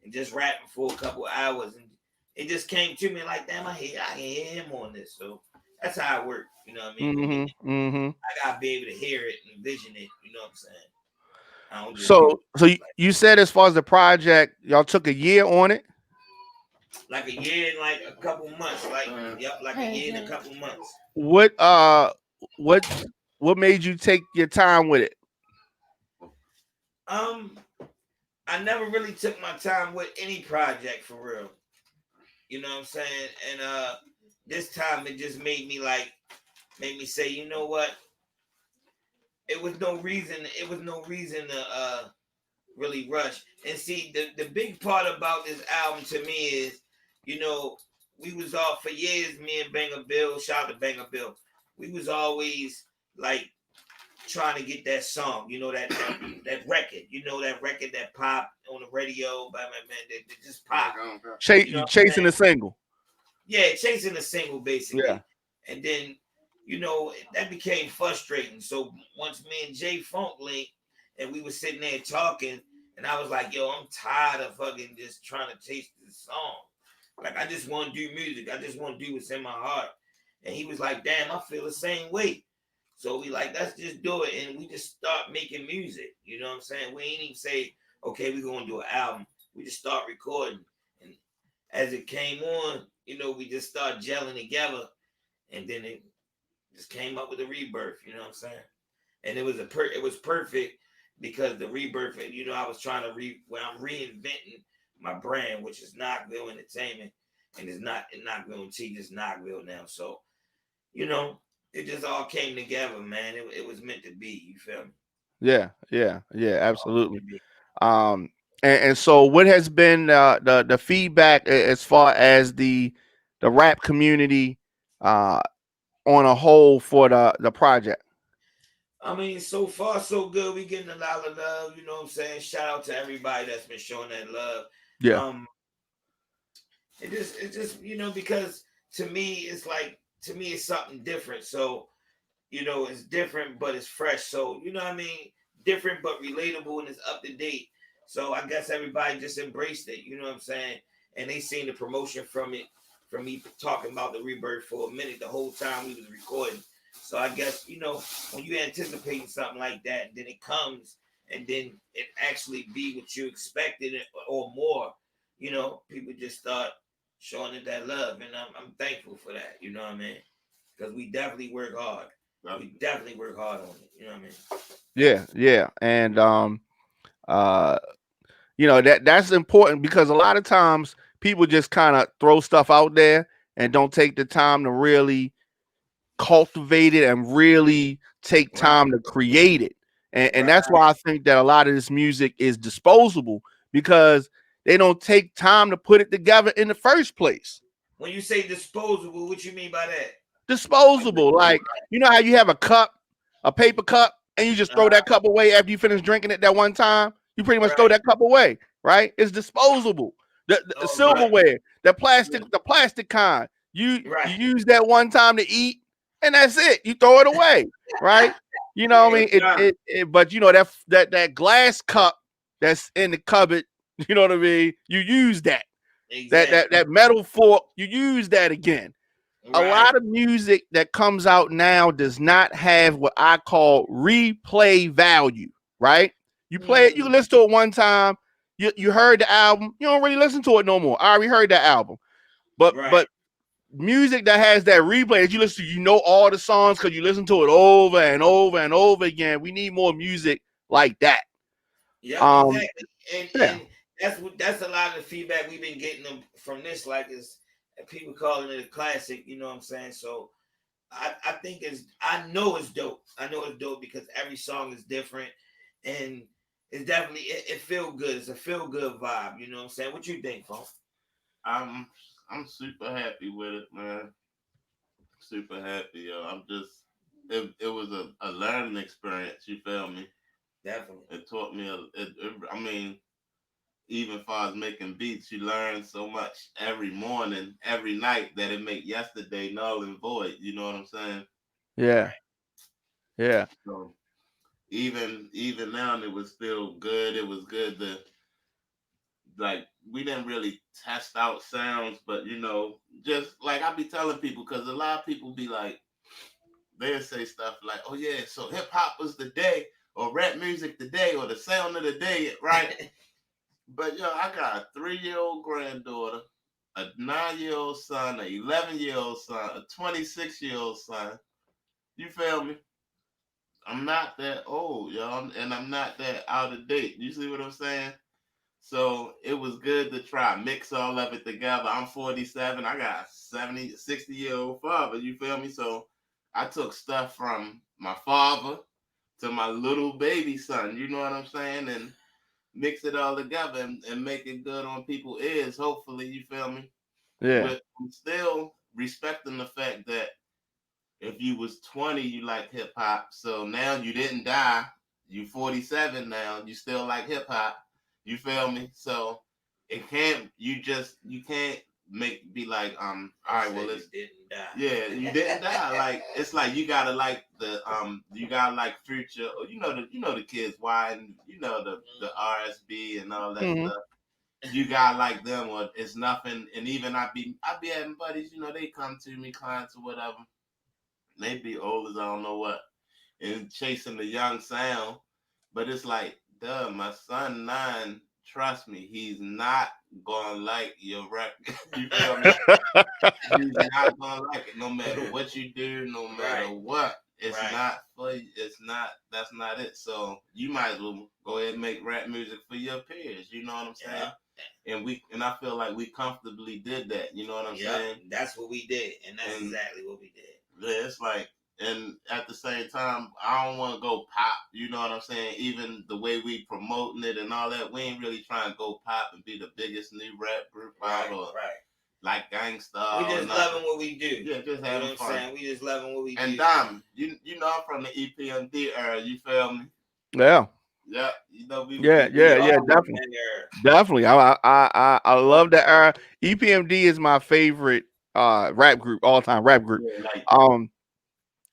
and just rapping for a couple hours, and it just came to me like, damn, I can hear him on this. So that's how it works. You know what I mean? I gotta be able to hear it and envision it. You know what I'm saying? So you said as far as the project, y'all took a year on it? Like a year and like a couple months. Like like a year and a couple months. What made you take your time with it? I never really took my time with any project for real. You know what I'm saying? And this time it just made me say, you know what? It was no reason to really rush. And see, the big part about this album to me is, we was all for years, me and Banger Bill, shout out to Banger Bill, we was always like trying to get that song, that record, that record that popped on the radio by my man, that just popped. Chasing a single. Yeah, chasing a single basically. Yeah. And then, that became frustrating. So once me and Jay Funk linked and we were sitting there talking, and I was like, yo, I'm tired of fucking just trying to chase this song. Like, I just want to do music. I just want to do what's in my heart. And he was like, damn, I feel the same way. So we like, let's just do it. And we just start making music. You know what I'm saying? We ain't even say, okay, we're going to do an album. We just start recording. And as it came on, we just started gelling together. And then it just came up with a rebirth. You know what I'm saying? And it was perfect because the rebirth, I was trying to I'm reinventing my brand, which is KnokVille Entertainment. And it's not KnokVille T, just KnokVille now. So, it just all came together, man. It was meant to be. You feel me? Yeah, absolutely. And so what has been the feedback as far as the rap community on a whole for the project? I mean, so far so good. We getting a lot of love. You know what I'm saying? Shout out to everybody that's been showing that love. Yeah. It just because to me it's something different. So, it's different, but it's fresh. So, you know what I mean? Different, but relatable, and it's up to date. So I guess everybody just embraced it. You know what I'm saying? And they seen the promotion from it, from me talking about the rebirth for a minute, the whole time we was recording. So I guess, when you anticipating something like that, and then it comes, and then it actually be what you expected or more, people just start showing it that love. And I'm thankful for that. You know what I mean? Because we definitely work hard. We definitely work hard on it. You know what I mean? Yeah. And that's important because a lot of times people just kind of throw stuff out there and don't take the time to really cultivate it and really take time to create it. And that's why I think that a lot of this music is disposable, because they don't take time to put it together in the first place. When you say disposable, what you mean by that? Disposable, like, how you have a cup, a paper cup, and you just throw that cup away after you finish drinking it that one time. You pretty much throw that cup away, right? It's disposable. The silverware, the plastic kind. You use that one time to eat, and that's it. You throw it away, right? You know what I mean? But that glass cup that's in the cupboard, you know what I mean? You use that. Exactly. That metal fork, you use that again. Right. A lot of music that comes out now does not have what I call replay value, right? You play it, you listen to it one time, you heard the album, you don't really listen to it no more. I already heard that album. But music that has that replay that you listen to, you know all the songs because you listen to it over and over and over again. We need more music like that. Yeah, exactly. Yeah. And that's a lot of the feedback we've been getting from this, like is people calling it a classic, you know what I'm saying? So I think I know it's dope. I know it's dope because every song is different and it's definitely it feel good. It's a feel good vibe, you know what I'm saying? What you think, Funk? I'm super happy with it, man. Super happy, yo. I'm just it was a learning experience, you feel me? Definitely. It taught me I mean, even far as making beats, you learn so much every morning, every night that it make yesterday null and void. You know what I'm saying? Yeah. Yeah. So even now, it was still good. It was good to like we didn't really test out sounds, but just like I be telling people, because a lot of people be like, they'll say stuff like, "Oh yeah, so hip hop was the day, or rap music the day, or the sound of the day," right? But I got a 3-year-old granddaughter, a 9-year-old son, an 11-year-old son, a 26-year-old son. You feel me? I'm not that old, y'all, and I'm not that out of date. You see what I'm saying? So it was good to try mix all of it together. I'm 47. I got a 70, 60-year-old father. You feel me? So I took stuff from my father to my little baby son. You know what I'm saying? And mix it all together and make it good on people's ears, hopefully, you feel me? Yeah. But I'm still respecting the fact that if you was 20, you like hip hop. So now you didn't die. You 47 now. You still like hip hop. You feel me? So you can't be like, all right, well, you didn't die. Yeah, you didn't die. Like it's like you gotta like you gotta like Future, or the kids why, and the RSB and all that stuff. You gotta like them, or it's nothing. And even I be having buddies, they come to me, clients or whatever. They be old as I don't know what, and chasing the young sound. But it's like, duh, my son 9. Trust me, he's not gonna like your record. You feel me? He's not gonna like it, no matter what you do, no matter what. It's not for you. It's not. That's not it. So you might as well go ahead and make rap music for your peers. You know what I'm saying? And I feel like we comfortably did that. You know what I'm saying? That's what we did, and that's exactly what we did. Yeah, it's like, and at the same time, I don't want to go pop. You know what I'm saying? Even the way we promoting it and all that, we ain't really trying to go pop and be the biggest new rap group out or like Gangsta. We just loving what we do. Yeah, just having fun. Saying? We just loving what we do. And Diamond, you know I'm from the EPMD era. You feel me? Yeah. Yeah, definitely. I love that era. EPMD is my favorite rap group, all time rap group.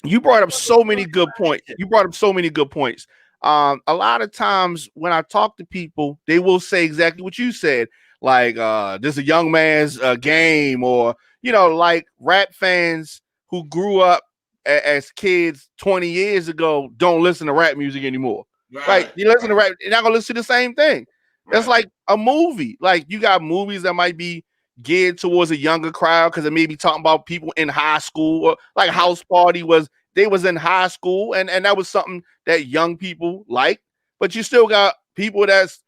You brought up so many good points. A lot of times when I talk to people, they will say exactly what you said, like this is a young man's game, or like rap fans who grew up as kids 20 years ago don't listen to rap music anymore. Right? You listen to rap, you're not gonna listen to the same thing. That's like a movie. Like you got movies that might be geared towards a younger crowd because it may be talking about people in high school, or like House Party was in high school, and that was something that young people like. But you still got people that's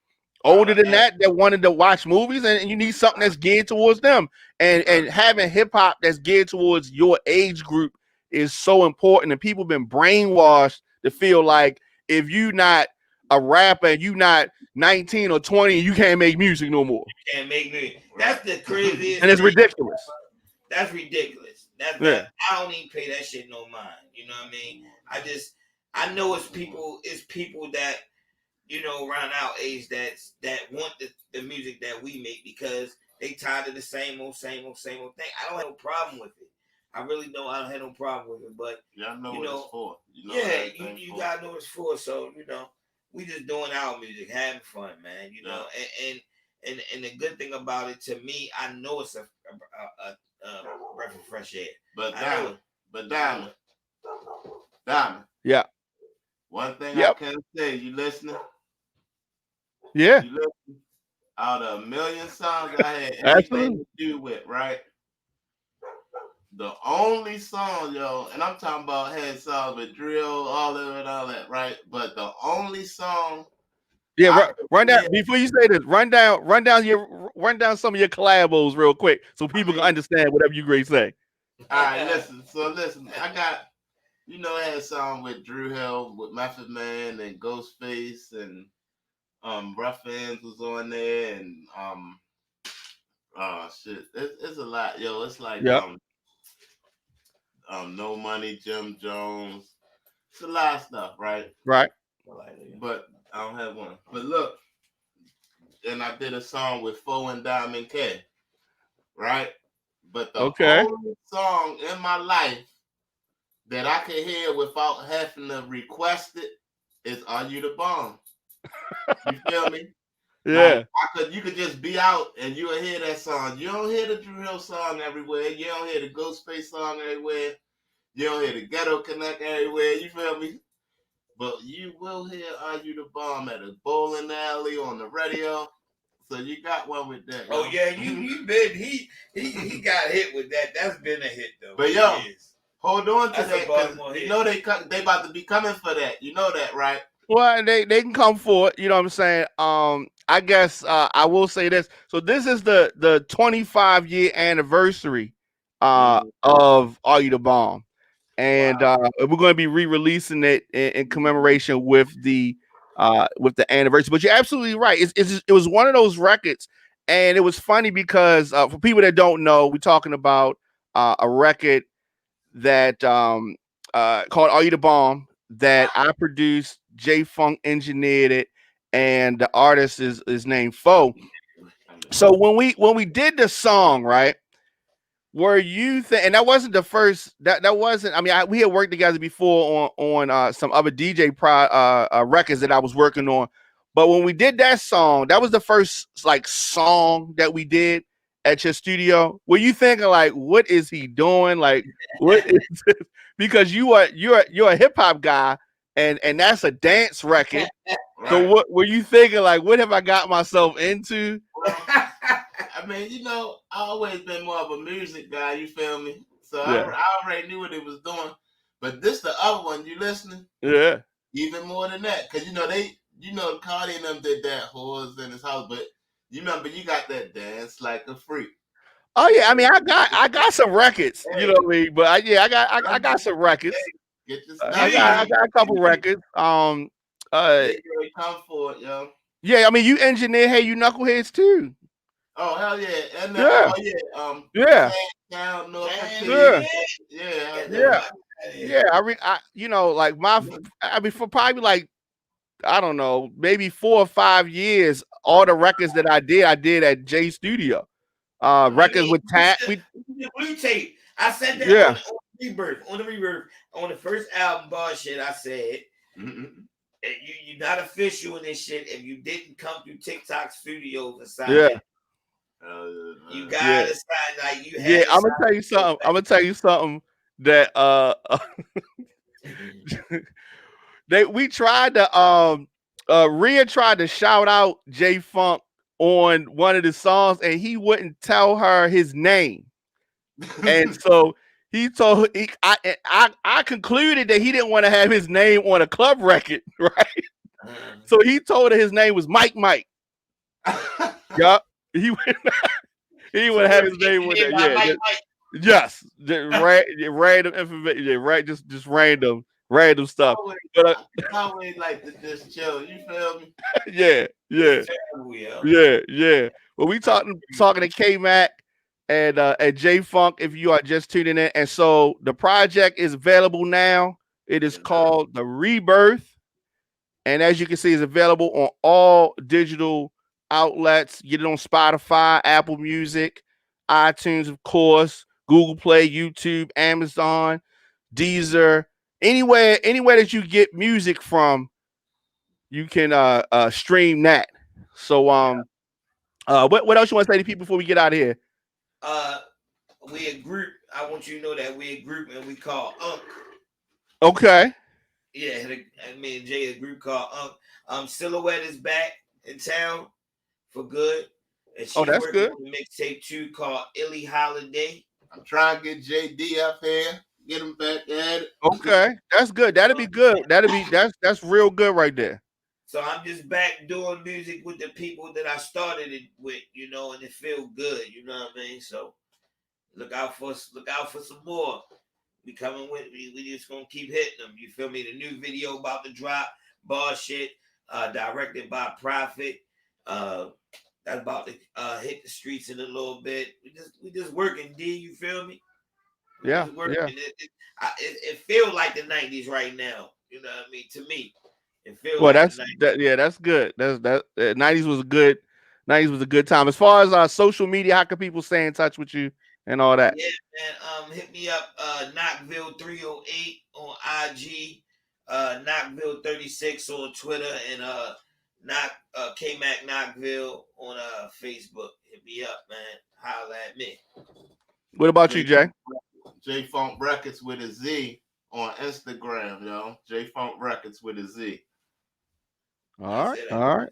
older than that wanted to watch movies, and you need something that's geared towards them. And having hip hop that's geared towards your age group is so important. And people have been brainwashed to feel like if you not a rapper and you not 19 or 20, you can't make music no more. You can't make music. That's the craziest. And it's ridiculous. That's ridiculous. I don't even pay that shit no mind. You know what I mean? I know it's people that, around our age that want the music that we make because they tired of the same old thing. I don't have no problem with it. I really don't. I don't have no problem with it. But y'all know what it's for. You gotta know what it's for. So we just doing our music, having fun, man. And the good thing about it, to me, I know it's a breath of fresh air. But Diamond. Yeah. One thing I can say, you listening? Yeah. You listening? Out of 1 million songs I had anything to do with, right? the only song, yo, and I'm talking about had songs with drill, all of it, and all that, right? But the only song. Yeah, run down before you say this. Run down some of your collabos real quick so people can understand whatever you great say. All right, listen. So listen, I got, I had a song with Drew Hill, with Method Man and Ghostface, and Rough Hands was on there, and shit, it's a lot, yo. It's like No Money, Jim Jones. It's a lot of stuff, right? Right. But I don't have one. But look, and I did a song with Foe and Diamond K, right? But the only song in my life that I can hear without having to request it is "Are You the Bomb?" You feel me? Yeah. Like, you could just be out and you'll hear that song. You don't hear the Drew Hill song everywhere. You don't hear the Ghostface song everywhere. You don't hear the Ghetto Connect everywhere. You feel me? But you will hear "Are You the Bomb" at a bowling alley on the radio. So you got one with that. Oh yeah, you been he got hit with that. That's been a hit though. But yo, hold on to that, because you know they about to be coming for that. You know that, right? Well, they can come for it. You know what I'm saying? I guess I will say this. So this is the 25-year anniversary of "Are You the Bomb," and we're going to be re-releasing it in commemoration with the anniversary. But you're absolutely right. It was one of those records, and it was funny because for people that don't know, we're talking about a record that called "Are You the Bomb" that I produced. J Funk engineered it, and the artist is named Foe. So when we did the song, right? Were you and that wasn't the first, that wasn't, I mean, we had worked together before on some other DJ records that I was working on, but when we did that song, that was the first like song that we did at your studio. Were you thinking like, what is he doing? Like, what is this? Because you're a hip hop guy, and that's a dance record. Right. So what were you thinking? Like, what have I got myself into? I mean, I always been more of a music guy. You feel me? So yeah. I already knew what it was doing. But this the other one. You listening? Yeah. Even more than that, because Cardi and them did that "Whores in His House," but you remember you got that "Dance Like a Freak." Oh yeah, I mean, I got some records. You know what I mean? But I got some records. I got a couple records. Come for it, yo. Yeah, I mean, you engineer Hey You Knuckleheads too. Oh hell yeah! And yeah. For probably like, I don't know, maybe 4 or 5 years, all the records that I did at J Studio. Records with Tap. Blue Tape. I said that on the Rebirth. On the first album, shit. I said, you're not official in this shit if you didn't come through TikTok Studios and sign it. You gotta sign like you. Yeah, I'm gonna tell you something that we tried to Rhea tried to shout out J Funk on one of the songs, and he wouldn't tell her his name, and so he told I concluded that he didn't want to have his name on a club record, right? So he told her his name was Mike. Yup. He would have his name with that. Yeah. Yes. Random information. Right. Just random stuff. I always like to just chill. You feel me? Yeah. Well, we talking to KMack and J Funk if you are just tuning in. And so the project is available now. It is called The Rebirth. And as you can see, it's available on all digital outlets. Get it on Spotify, Apple Music, iTunes, of course, Google Play, YouTube, Amazon, Deezer, anywhere that you get music from, you can stream that. So what else you want to say to people before we get out of here? We a group. I want you to know that we a group and we call Unk. Okay. Yeah, me and Jay a group called Unk. Silhouette is back in town for good. And she's that's working good. on the mixtape too called Illy Holiday. I'm trying to get JD up here, get him back at it. Okay, that's good. That'll be good. That's real good right there. So I'm just back doing music with the people that I started it with, you know, and it feel good, you know what I mean? So look out for some more. We coming with me. We just gonna keep hitting them. You feel me? The new video about to drop, bar shit, directed by Prophet. That's about to hit the streets in a little bit. We just working, D. You feel me? Yeah. It feels like the 90s right now. You know what I mean? To me, it feels. Well, like that's good. That's 90s was a good. 90s was a good time. As far as social media, how can people stay in touch with you and all that? Yeah, man. Hit me up, KnokVille 308 on IG, KnokVille 36 on Twitter, and KMack KnokVille on Facebook. Hit me up, man. Holla at me. What about you, Jay? J Funk Records with a Z on Instagram, yo. J Funk Records with a Z. All right.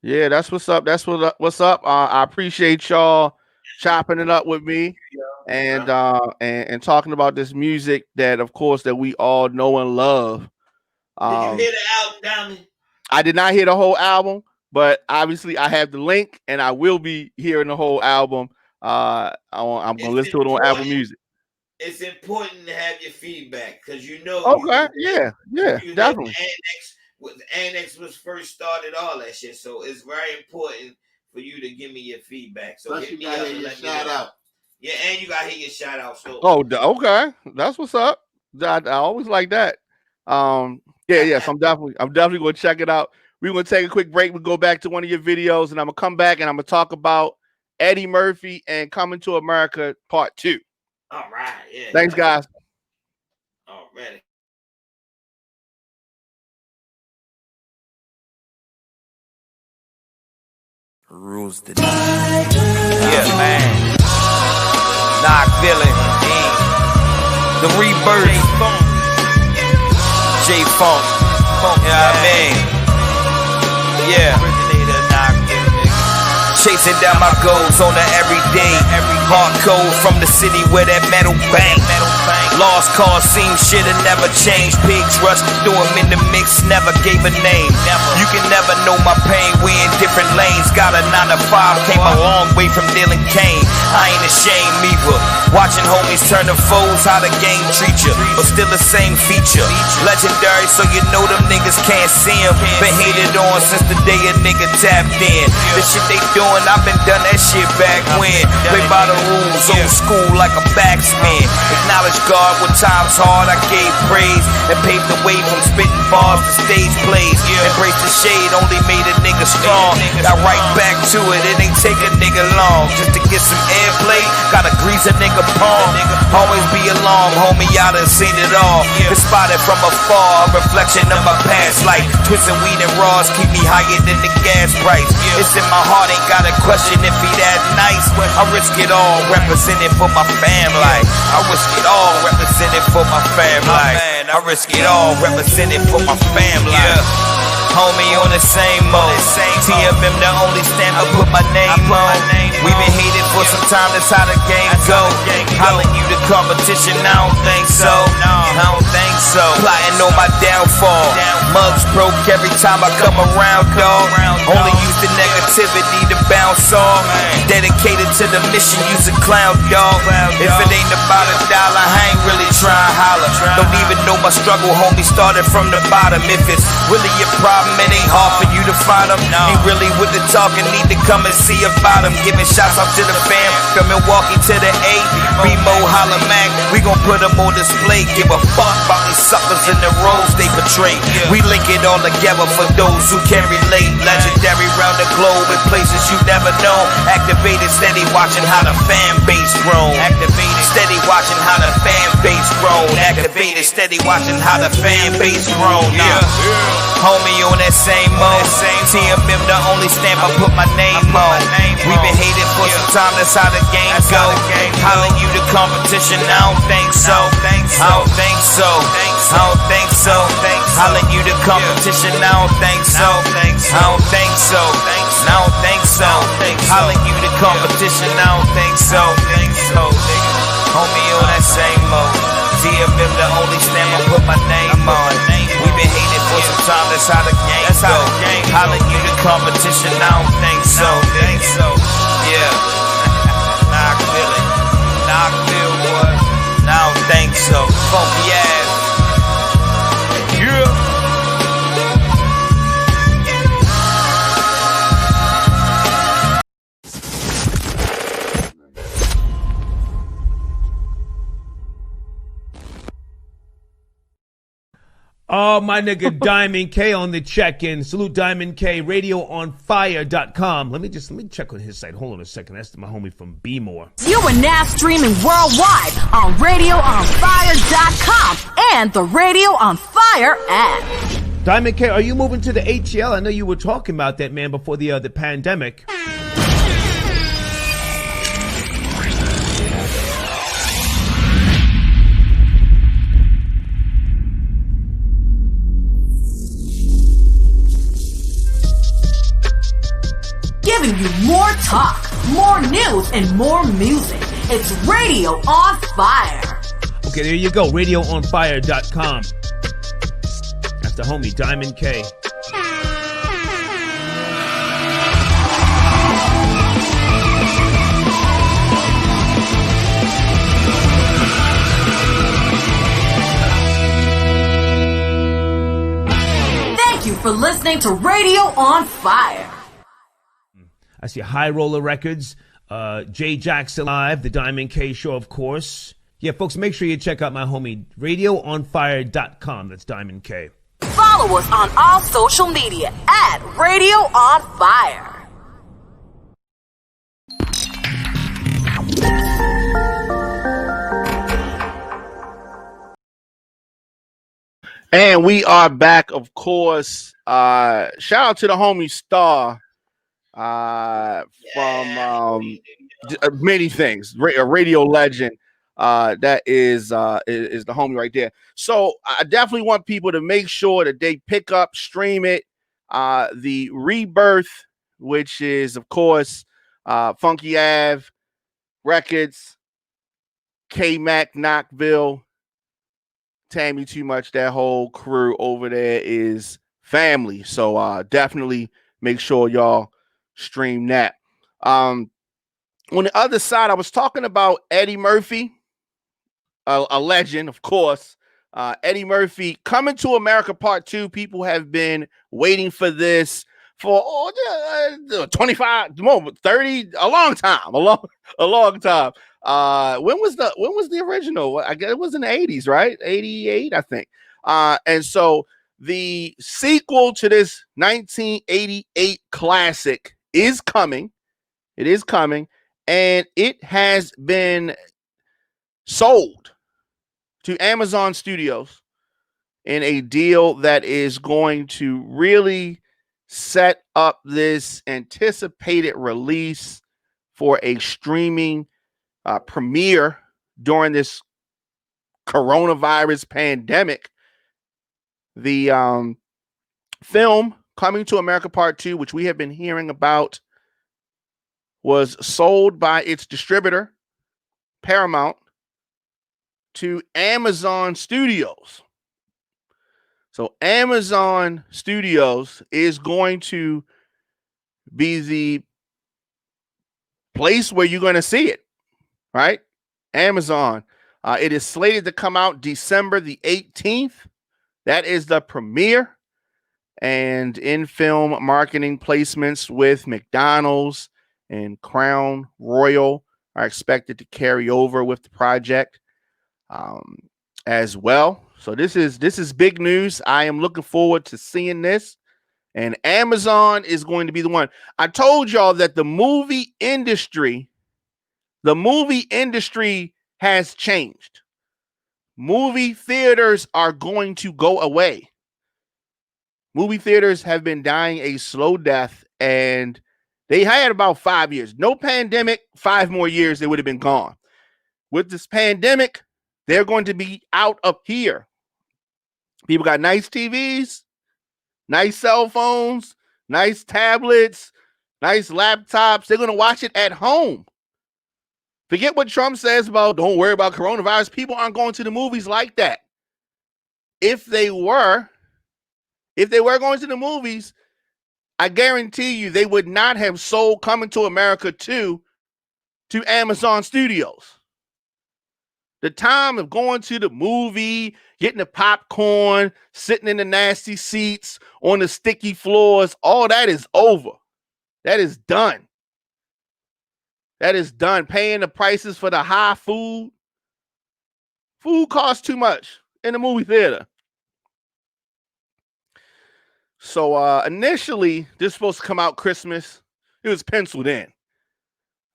Yeah, that's what's up. What's up. I appreciate y'all chopping it up with me and talking about this music that, of course, that we all know and love. Did you hear the album, Diamond? I did not hear the whole album, but obviously I have the link and I will be hearing the whole album. I'm gonna listen to it on Apple Music. It's important to have your feedback because you know. Okay, yeah, definitely. Annex was first started, all that shit. So it's very important for you to give me your feedback. So hit me up and let me know. Yeah, and you gotta hear your shout out. So okay, that's what's up. I always like that. Yes, I'm definitely gonna check it out. We're gonna take a quick break. We'll go back to one of your videos, and I'm gonna come back and I'm gonna talk about Eddie Murphy and Coming to America Part 2. All right, yeah. Thanks, guys. Already. Rules the yeah, man. KnokVille, the rebirth. J Funk, you know what I mean? Yeah. Chasing down my goals on the everyday. Hard code from the city where that metal bang. Lost cause seem shit'll never change. Pigs rush, threw them in the mix, never gave a name. You can never know my pain, we in different lanes. Got a 9 to 5, came a long way from dealing cane. I ain't ashamed either. Watching homies turn to foes, how the game treat you. But still the same feature. Legendary, so you know them niggas can't see him. Been hated on since the day a nigga tapped in. The shit they doing, I've been done that shit back when. Play by the rules, old school like a backspin. Acknowledge God when times hard, I gave praise and paved the way from spitting bars to stage plays. Embrace the shade, only made a nigga strong. Got right back to it, it ain't take a nigga long. Just to get some airplay, gotta grease a nigga palm. Always be alarmed, homie, I done seen it all. Been spotted from afar, a reflection of my past life. Twisting weed and raws keep me higher than the gas price. It's in my heart, ain't got a question if he that nice. I risk it all, representing for my family. I risk it all, representing for my family. I risk it all, representing for my family. Homie on the same mode. TMM the only stamp I put my name on. We been hated for some time, that's how the game go. Hollering you the competition, I don't think so. I don't think so. Plotting on my downfall. Mugs broke every time I come around, dog. Only use the negativity to bounce off. Dedicated to the mission, use a clown, dog. If it ain't about $1, I ain't really trying to holler. Don't even know my struggle, homie, started from the bottom. If it's really a problem, it ain't hard for you to find them. Ain't really with the talking, need to come and see about them. Giving shots out to the fam, from Milwaukee to the A. Remo, holla Mac, we gon' put them on display. Give a fuck about these suckers in the roles they portray. We link it all together for those who can relate. Legendary round the globe in places you never know. Activated, steady watching how the fan base grown. Activated, steady watching how the fan base grown. Activated, steady watching how the fan base grown. Homie on that same mode. TMM the only stamp I put my name on. We been hated for some time, that's how the game go. Hollering you the competition, I don't think so. I don't think so. I don't think so. Hollering you the competition, I don't think so. I don't think so. I don't think so. Hollering you the competition, I don't think so. Homie on that same mode. TFM the only stamp I put my name on. We been hated for some time, that's how the game go. Holla you the competition, I don't think so. Yeah. KnokVille what? I don't think so. Funky ass. Yeah. Oh, my nigga Diamond K on the check-in. Salute Diamond K, radioonfire.com. Let me check on his site. Hold on a second. That's my homie from B-More. You are now streaming worldwide on radioonfire.com and the Radio on Fire app. Diamond K, are you moving to the ATL? I know you were talking about that, man, before the pandemic. Giving you more talk, more news, and more music. It's Radio on Fire. Okay, there you go. RadioOnFire.com. That's the homie, Diamond K. Thank you for listening to Radio on Fire. I see High Roller Records, Jay Jackson Live, The Diamond K Show, of course. Yeah, folks, make sure you check out my homie, RadioOnFire.com. That's Diamond K. Follow us on all social media at Radio on Fire. And we are back, of course. Shout out to the homie Star from many things. A radio legend. That is the homie right there. So I definitely want people to make sure that they pick up, stream it. The Rebirth, which is, of course, Funky Ave Records, KMack KnokVille, Tammy Too Much, that whole crew over there is family. So definitely make sure y'all stream that. On the other side, I was talking about Eddie Murphy, a legend, of course. Eddie Murphy, Coming to America Part 2. People have been waiting for this for 25, 30, a long time. A long time. When was the original? I guess it was in the 80s, right? 88, I think. And so the sequel to this 1988 classic is coming. It is coming, and it has been sold to Amazon Studios in a deal that is going to really set up this anticipated release for a streaming premiere during this coronavirus pandemic. The film Coming to America Part 2, which we have been hearing about, was sold by its distributor, Paramount, to Amazon Studios. So Amazon Studios is going to be the place where you're going to see it, right? Amazon. It is slated to come out December the 18th. That is the premiere. And in-film marketing placements with McDonald's and Crown Royal are expected to carry over with the project as well. So this is big news. I am looking forward to seeing this. And Amazon is going to be the one. I told y'all that the movie industry has changed. Movie theaters are going to go away. Movie theaters have been dying a slow death, and they had about 5 years. No pandemic, 5 more years, they would have been gone. With this pandemic, they're going to be out of here. People got nice TVs, nice cell phones, nice tablets, nice laptops. They're going to watch it at home. Forget what Trump says about don't worry about coronavirus. People aren't going to the movies like that. If they were going to the movies, I guarantee you they would not have sold Coming to America 2 to Amazon Studios. The time of going to the movie, getting the popcorn, sitting in the nasty seats, on the sticky floors, all that is over. That is done. That is done. Paying the prices for the high food. Food costs too much in the movie theater. So initially, this was supposed to come out Christmas. It was penciled in.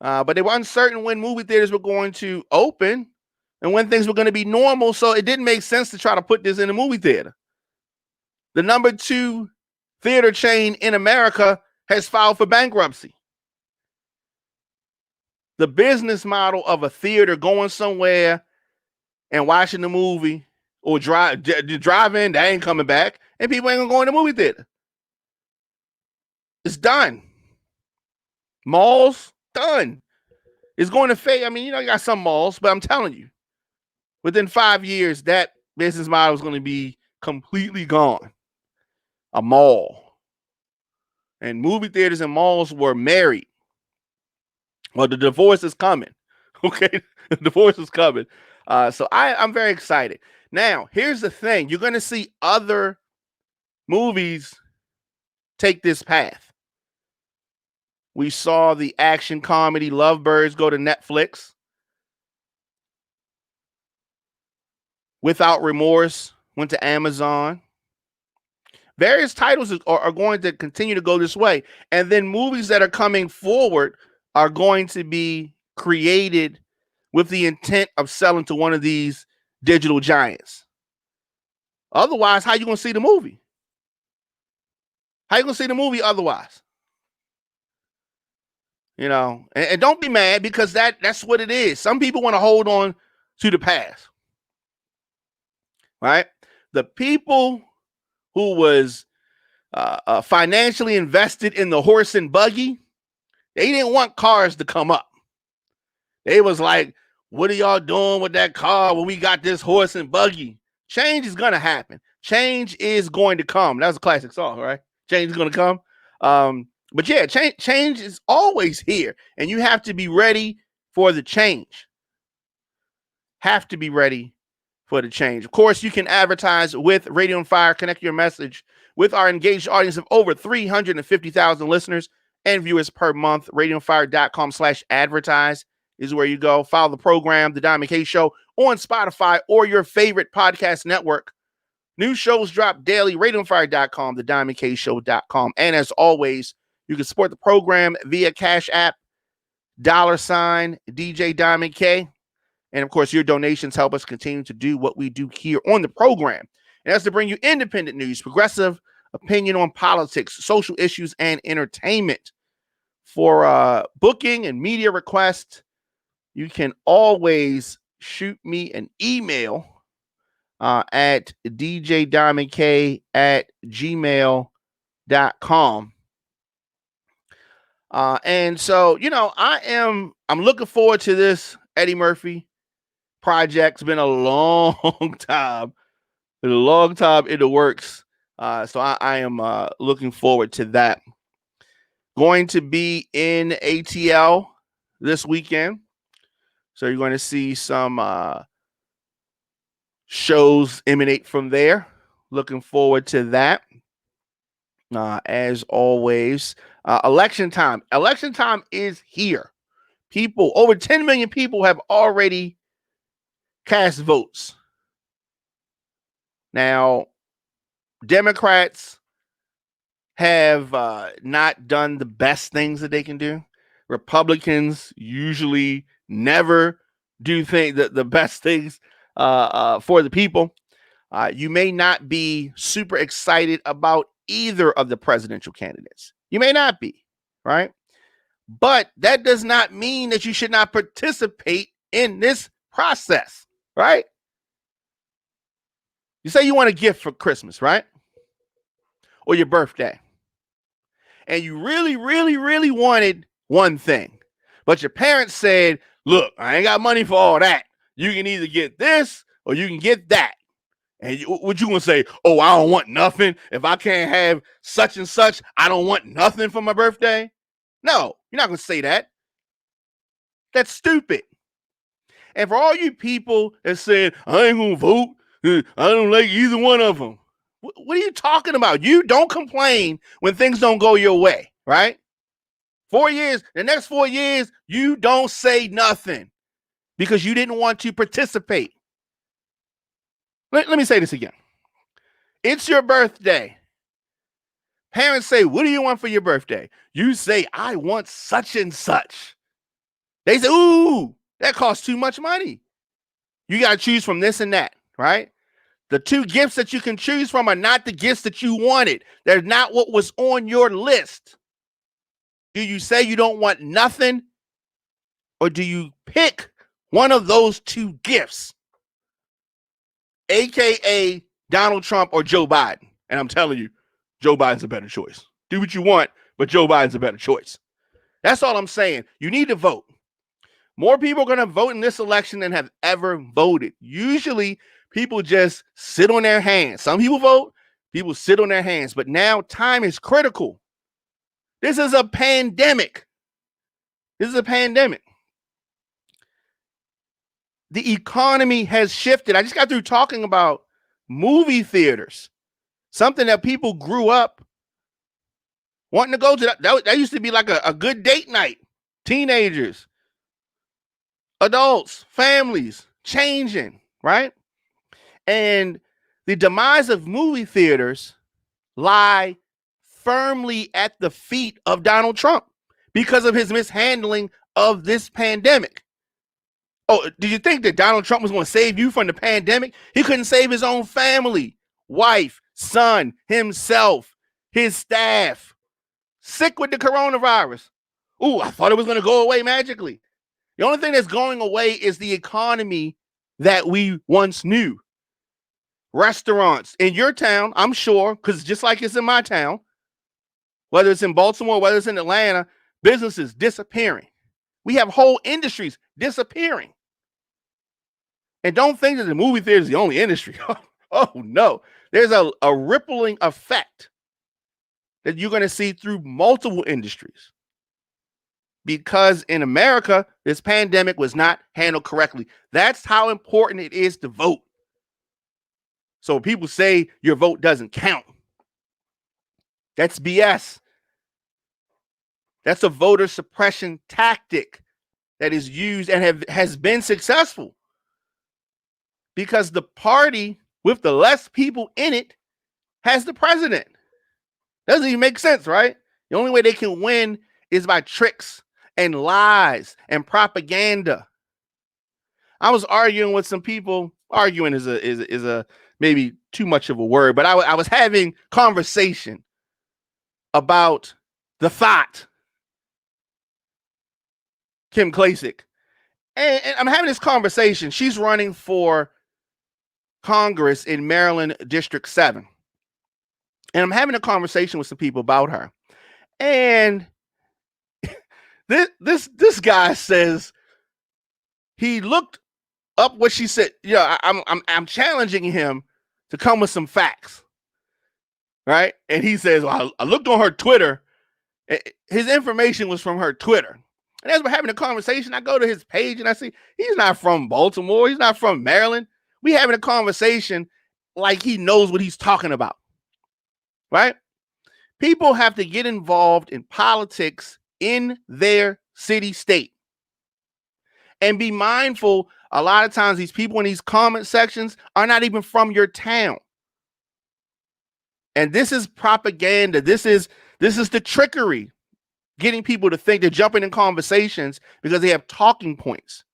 But they were uncertain when movie theaters were going to open and when things were going to be normal. So it didn't make sense to try to put this in a movie theater. The number 2 theater chain in America has filed for bankruptcy. The business model of a theater going somewhere and watching the movie or drive in, they ain't coming back, and people ain't gonna go in the movie theater. It's done. Malls, done. It's going to fade. I mean, you got some malls, but I'm telling you, within 5 years, that business model is going to be completely gone. A mall. And movie theaters and malls were married. Well, the divorce is coming. Okay? The divorce is coming. So I'm very excited. Now, here's the thing. You're going to see other movies take this path. We saw the action comedy Lovebirds go to Netflix. Without Remorse went to Amazon. Various titles are going to continue to go this way. And then movies that are coming forward are going to be created with the intent of selling to one of these digital giants. Otherwise, how you going to see the movie? How you going to see the movie otherwise? And don't be mad because that's what it is. Some people want to hold on to the past. Right? The people who was financially invested in the horse and buggy, they didn't want cars to come up. They was like, what are y'all doing with that car when we got this horse and buggy? Change is going to happen. Change is going to come. That was a classic song, right? Change is going to come. But yeah, change is always here. And you have to be ready for the change. Have to be ready for the change. Of course, you can advertise with Radio on Fire. Connect your message with our engaged audience of over 350,000 listeners and viewers per month. RadioonFire.com/advertise is where you go. Follow the program, The Diamond K Show, on Spotify or your favorite podcast network. New shows drop daily. RadioonFire.com, TheDiamondKShow.com. And as always, you can support the program via Cash App, $ DJ Diamond K. And of course, your donations help us continue to do what we do here on the program. And that's to bring you independent news, progressive opinion on politics, social issues, and entertainment. For booking and media requests, you can always shoot me an email at djdiamondk@gmail.com. And so, I'm looking forward to this Eddie Murphy project. It's been a long time. In the works. So I am looking forward to that. Going to be in ATL this weekend. So you're going to see some shows emanate from there. Looking forward to that. As always, election time. Election time is here. People, over 10 million people have already cast votes. Now, Democrats have not done the best things that they can do. Republicans usually never do the best things for the people. You may not be super excited about either of the presidential candidates. You may not be, right? But that does not mean that you should not participate in this process, right? You say you want a gift for Christmas, right? Or your birthday. And you really, really, really wanted one thing. But your parents said, look, I ain't got money for all that. You can either get this or you can get that. And what you gonna say? Oh, I don't want nothing. If I can't have such and such, I don't want nothing for my birthday. No, you're not gonna say that. That's stupid. And for all you people that said, I ain't gonna vote, I don't like either one of them. What are you talking about? You don't complain when things don't go your way, right? 4 years, the next 4 years, you don't say nothing because you didn't want to participate. Let me say this again. It's your birthday. Parents say, what do you want for your birthday? You say, I want such and such. They say, ooh, that costs too much money. You got to choose from this and that, right? The two gifts that you can choose from are not the gifts that you wanted. They're not what was on your list. Do you say you don't want nothing? Or do you pick one of those two gifts? AKA Donald Trump or Joe Biden. And I'm telling you, Joe Biden's a better choice. Do what you want, but Joe Biden's a better choice. That's all I'm saying. You need to vote. More people are going to vote in this election than have ever voted. Usually, people just sit on their hands. Some people vote, people sit on their hands. But now time is critical. This is a pandemic. This is a pandemic. The economy has shifted. I just got through talking about movie theaters, something that people grew up wanting to go to. That used to be like a good date night. Teenagers, adults, families, changing, right? And the demise of movie theaters lie firmly at the feet of Donald Trump because of his mishandling of this pandemic. Oh, did you think that Donald Trump was going to save you from the pandemic? He couldn't save his own family, wife, son, himself, his staff. Sick with the coronavirus. Ooh, I thought it was going to go away magically. The only thing that's going away is the economy that we once knew. Restaurants in your town, I'm sure, because just like it's in my town, whether it's in Baltimore, whether it's in Atlanta, businesses disappearing. We have whole industries disappearing. And don't think that the movie theater is the only industry. Oh, no. There's a rippling effect that you're going to see through multiple industries. Because in America, this pandemic was not handled correctly. That's how important it is to vote. So people say your vote doesn't count. That's BS. That's a voter suppression tactic that is used and has been successful. Because the party with the less people in it has the president. Doesn't even make sense, right? The only way they can win is by tricks and lies and propaganda. I was arguing with some people. Arguing is a maybe too much of a word, but I was having conversation about the thought, Kim Klacik. And I'm having this conversation. She's running for Congress in Maryland District 7. And I'm having a conversation with some people about her. And this guy says he looked up what she said. Yeah, I'm challenging him to come with some facts. Right? And he says, well, I looked on her Twitter. His information was from her Twitter. And as we're having a conversation, I go to his page and I see he's not from Baltimore. He's not from Maryland. We having a conversation like he knows what he's talking about. Right? People have to get involved in politics in their city, state. And be mindful, a lot of times these people in these comment sections are not even from your town. And this is propaganda. This is the trickery. Getting people to think they're jumping in conversations because they have talking points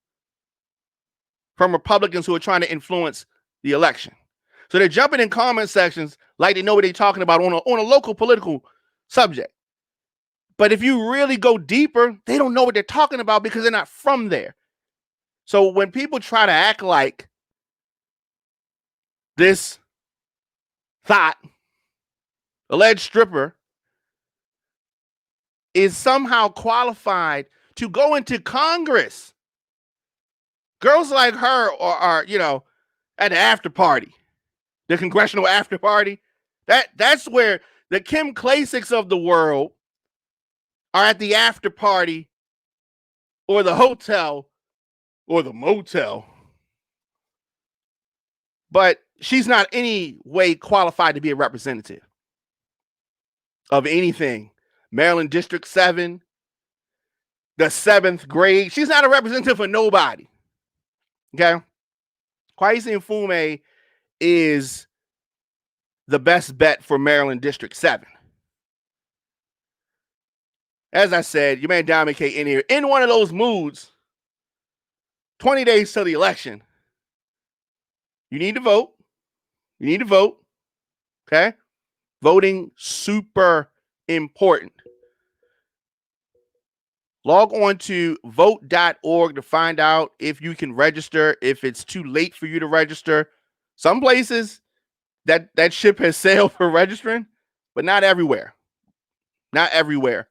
from Republicans who are trying to influence the election. So they're jumping in comment sections like they know what they're talking about on a local political subject. But if you really go deeper, they don't know what they're talking about because they're not from there. So when people try to act like this thought, alleged stripper, is somehow qualified to go into Congress Girls like her are at the after party, the congressional after party. That's where the Kim Klaciks of the world are at the after party or the hotel or the motel. But she's not any way qualified to be a representative of anything. Maryland District 7, the 7th grade. She's not a representative for nobody. Okay? Kweisi Mfume is the best bet for Maryland District 7. As I said, your man Diamond K in here, in one of those moods, 20 days till the election. You need to vote. You need to vote. Okay? Voting super important. Log on to vote.org to find out if you can register, if it's too late for you to register. Some places that ship has sailed for registering, but not everywhere. Not everywhere.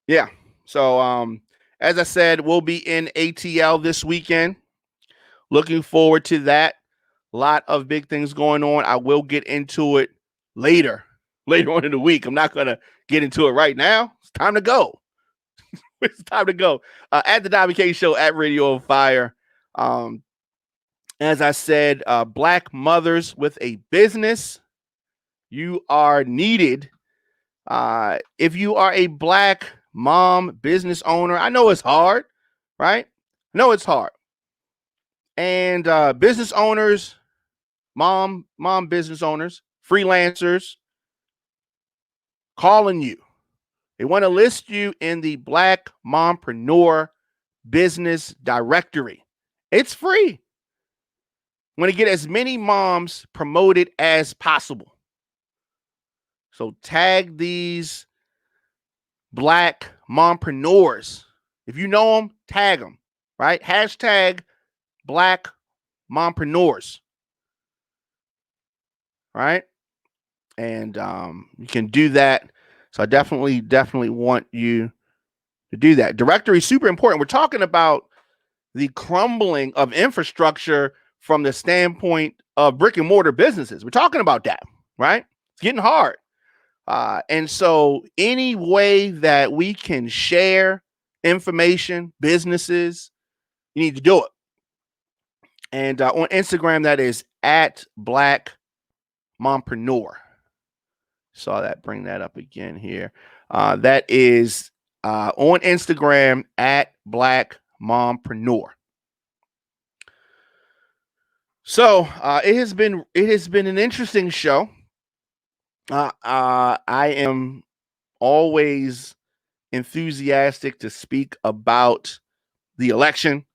Yeah. So as I said, we'll be in ATL this weekend. Looking forward to that. A lot of big things going on. I will get into it later on in the week. I'm not going to get into it right now. It's time to go. It's time to go. At the Diamond K Show at Radio on Fire. As I said, Black mothers with a business, you are needed. If you are a Black mom, business owner, I know it's hard, right? I know it's hard. And business owners, mom business owners, freelancers, calling you. They want to list you in the Black Mompreneur Business Directory. It's free. Want to get as many moms promoted as possible. So tag these Black mompreneurs. If you know them, tag them, right? Hashtag Black mompreneurs. Right? And you can do that. So I definitely want you to do that. Directory is super important. We're talking about the crumbling of infrastructure from the standpoint of brick and mortar businesses. We're talking about that, right? It's getting hard. And so any way that we can share information, businesses, you need to do it. And on Instagram, that is at Black Mompreneur. Saw that, bring that up again here. That is on Instagram at Black Mompreneur. So it has been an interesting show. I am always enthusiastic to speak about the election,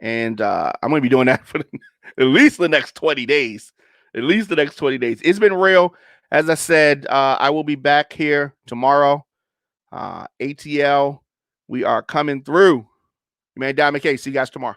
and I'm going to be doing that for at least the next 20 days. At least the next 20 days. It's been real. As I said, I will be back here tomorrow. ATL, we are coming through. Man, Diamond K. See you guys tomorrow.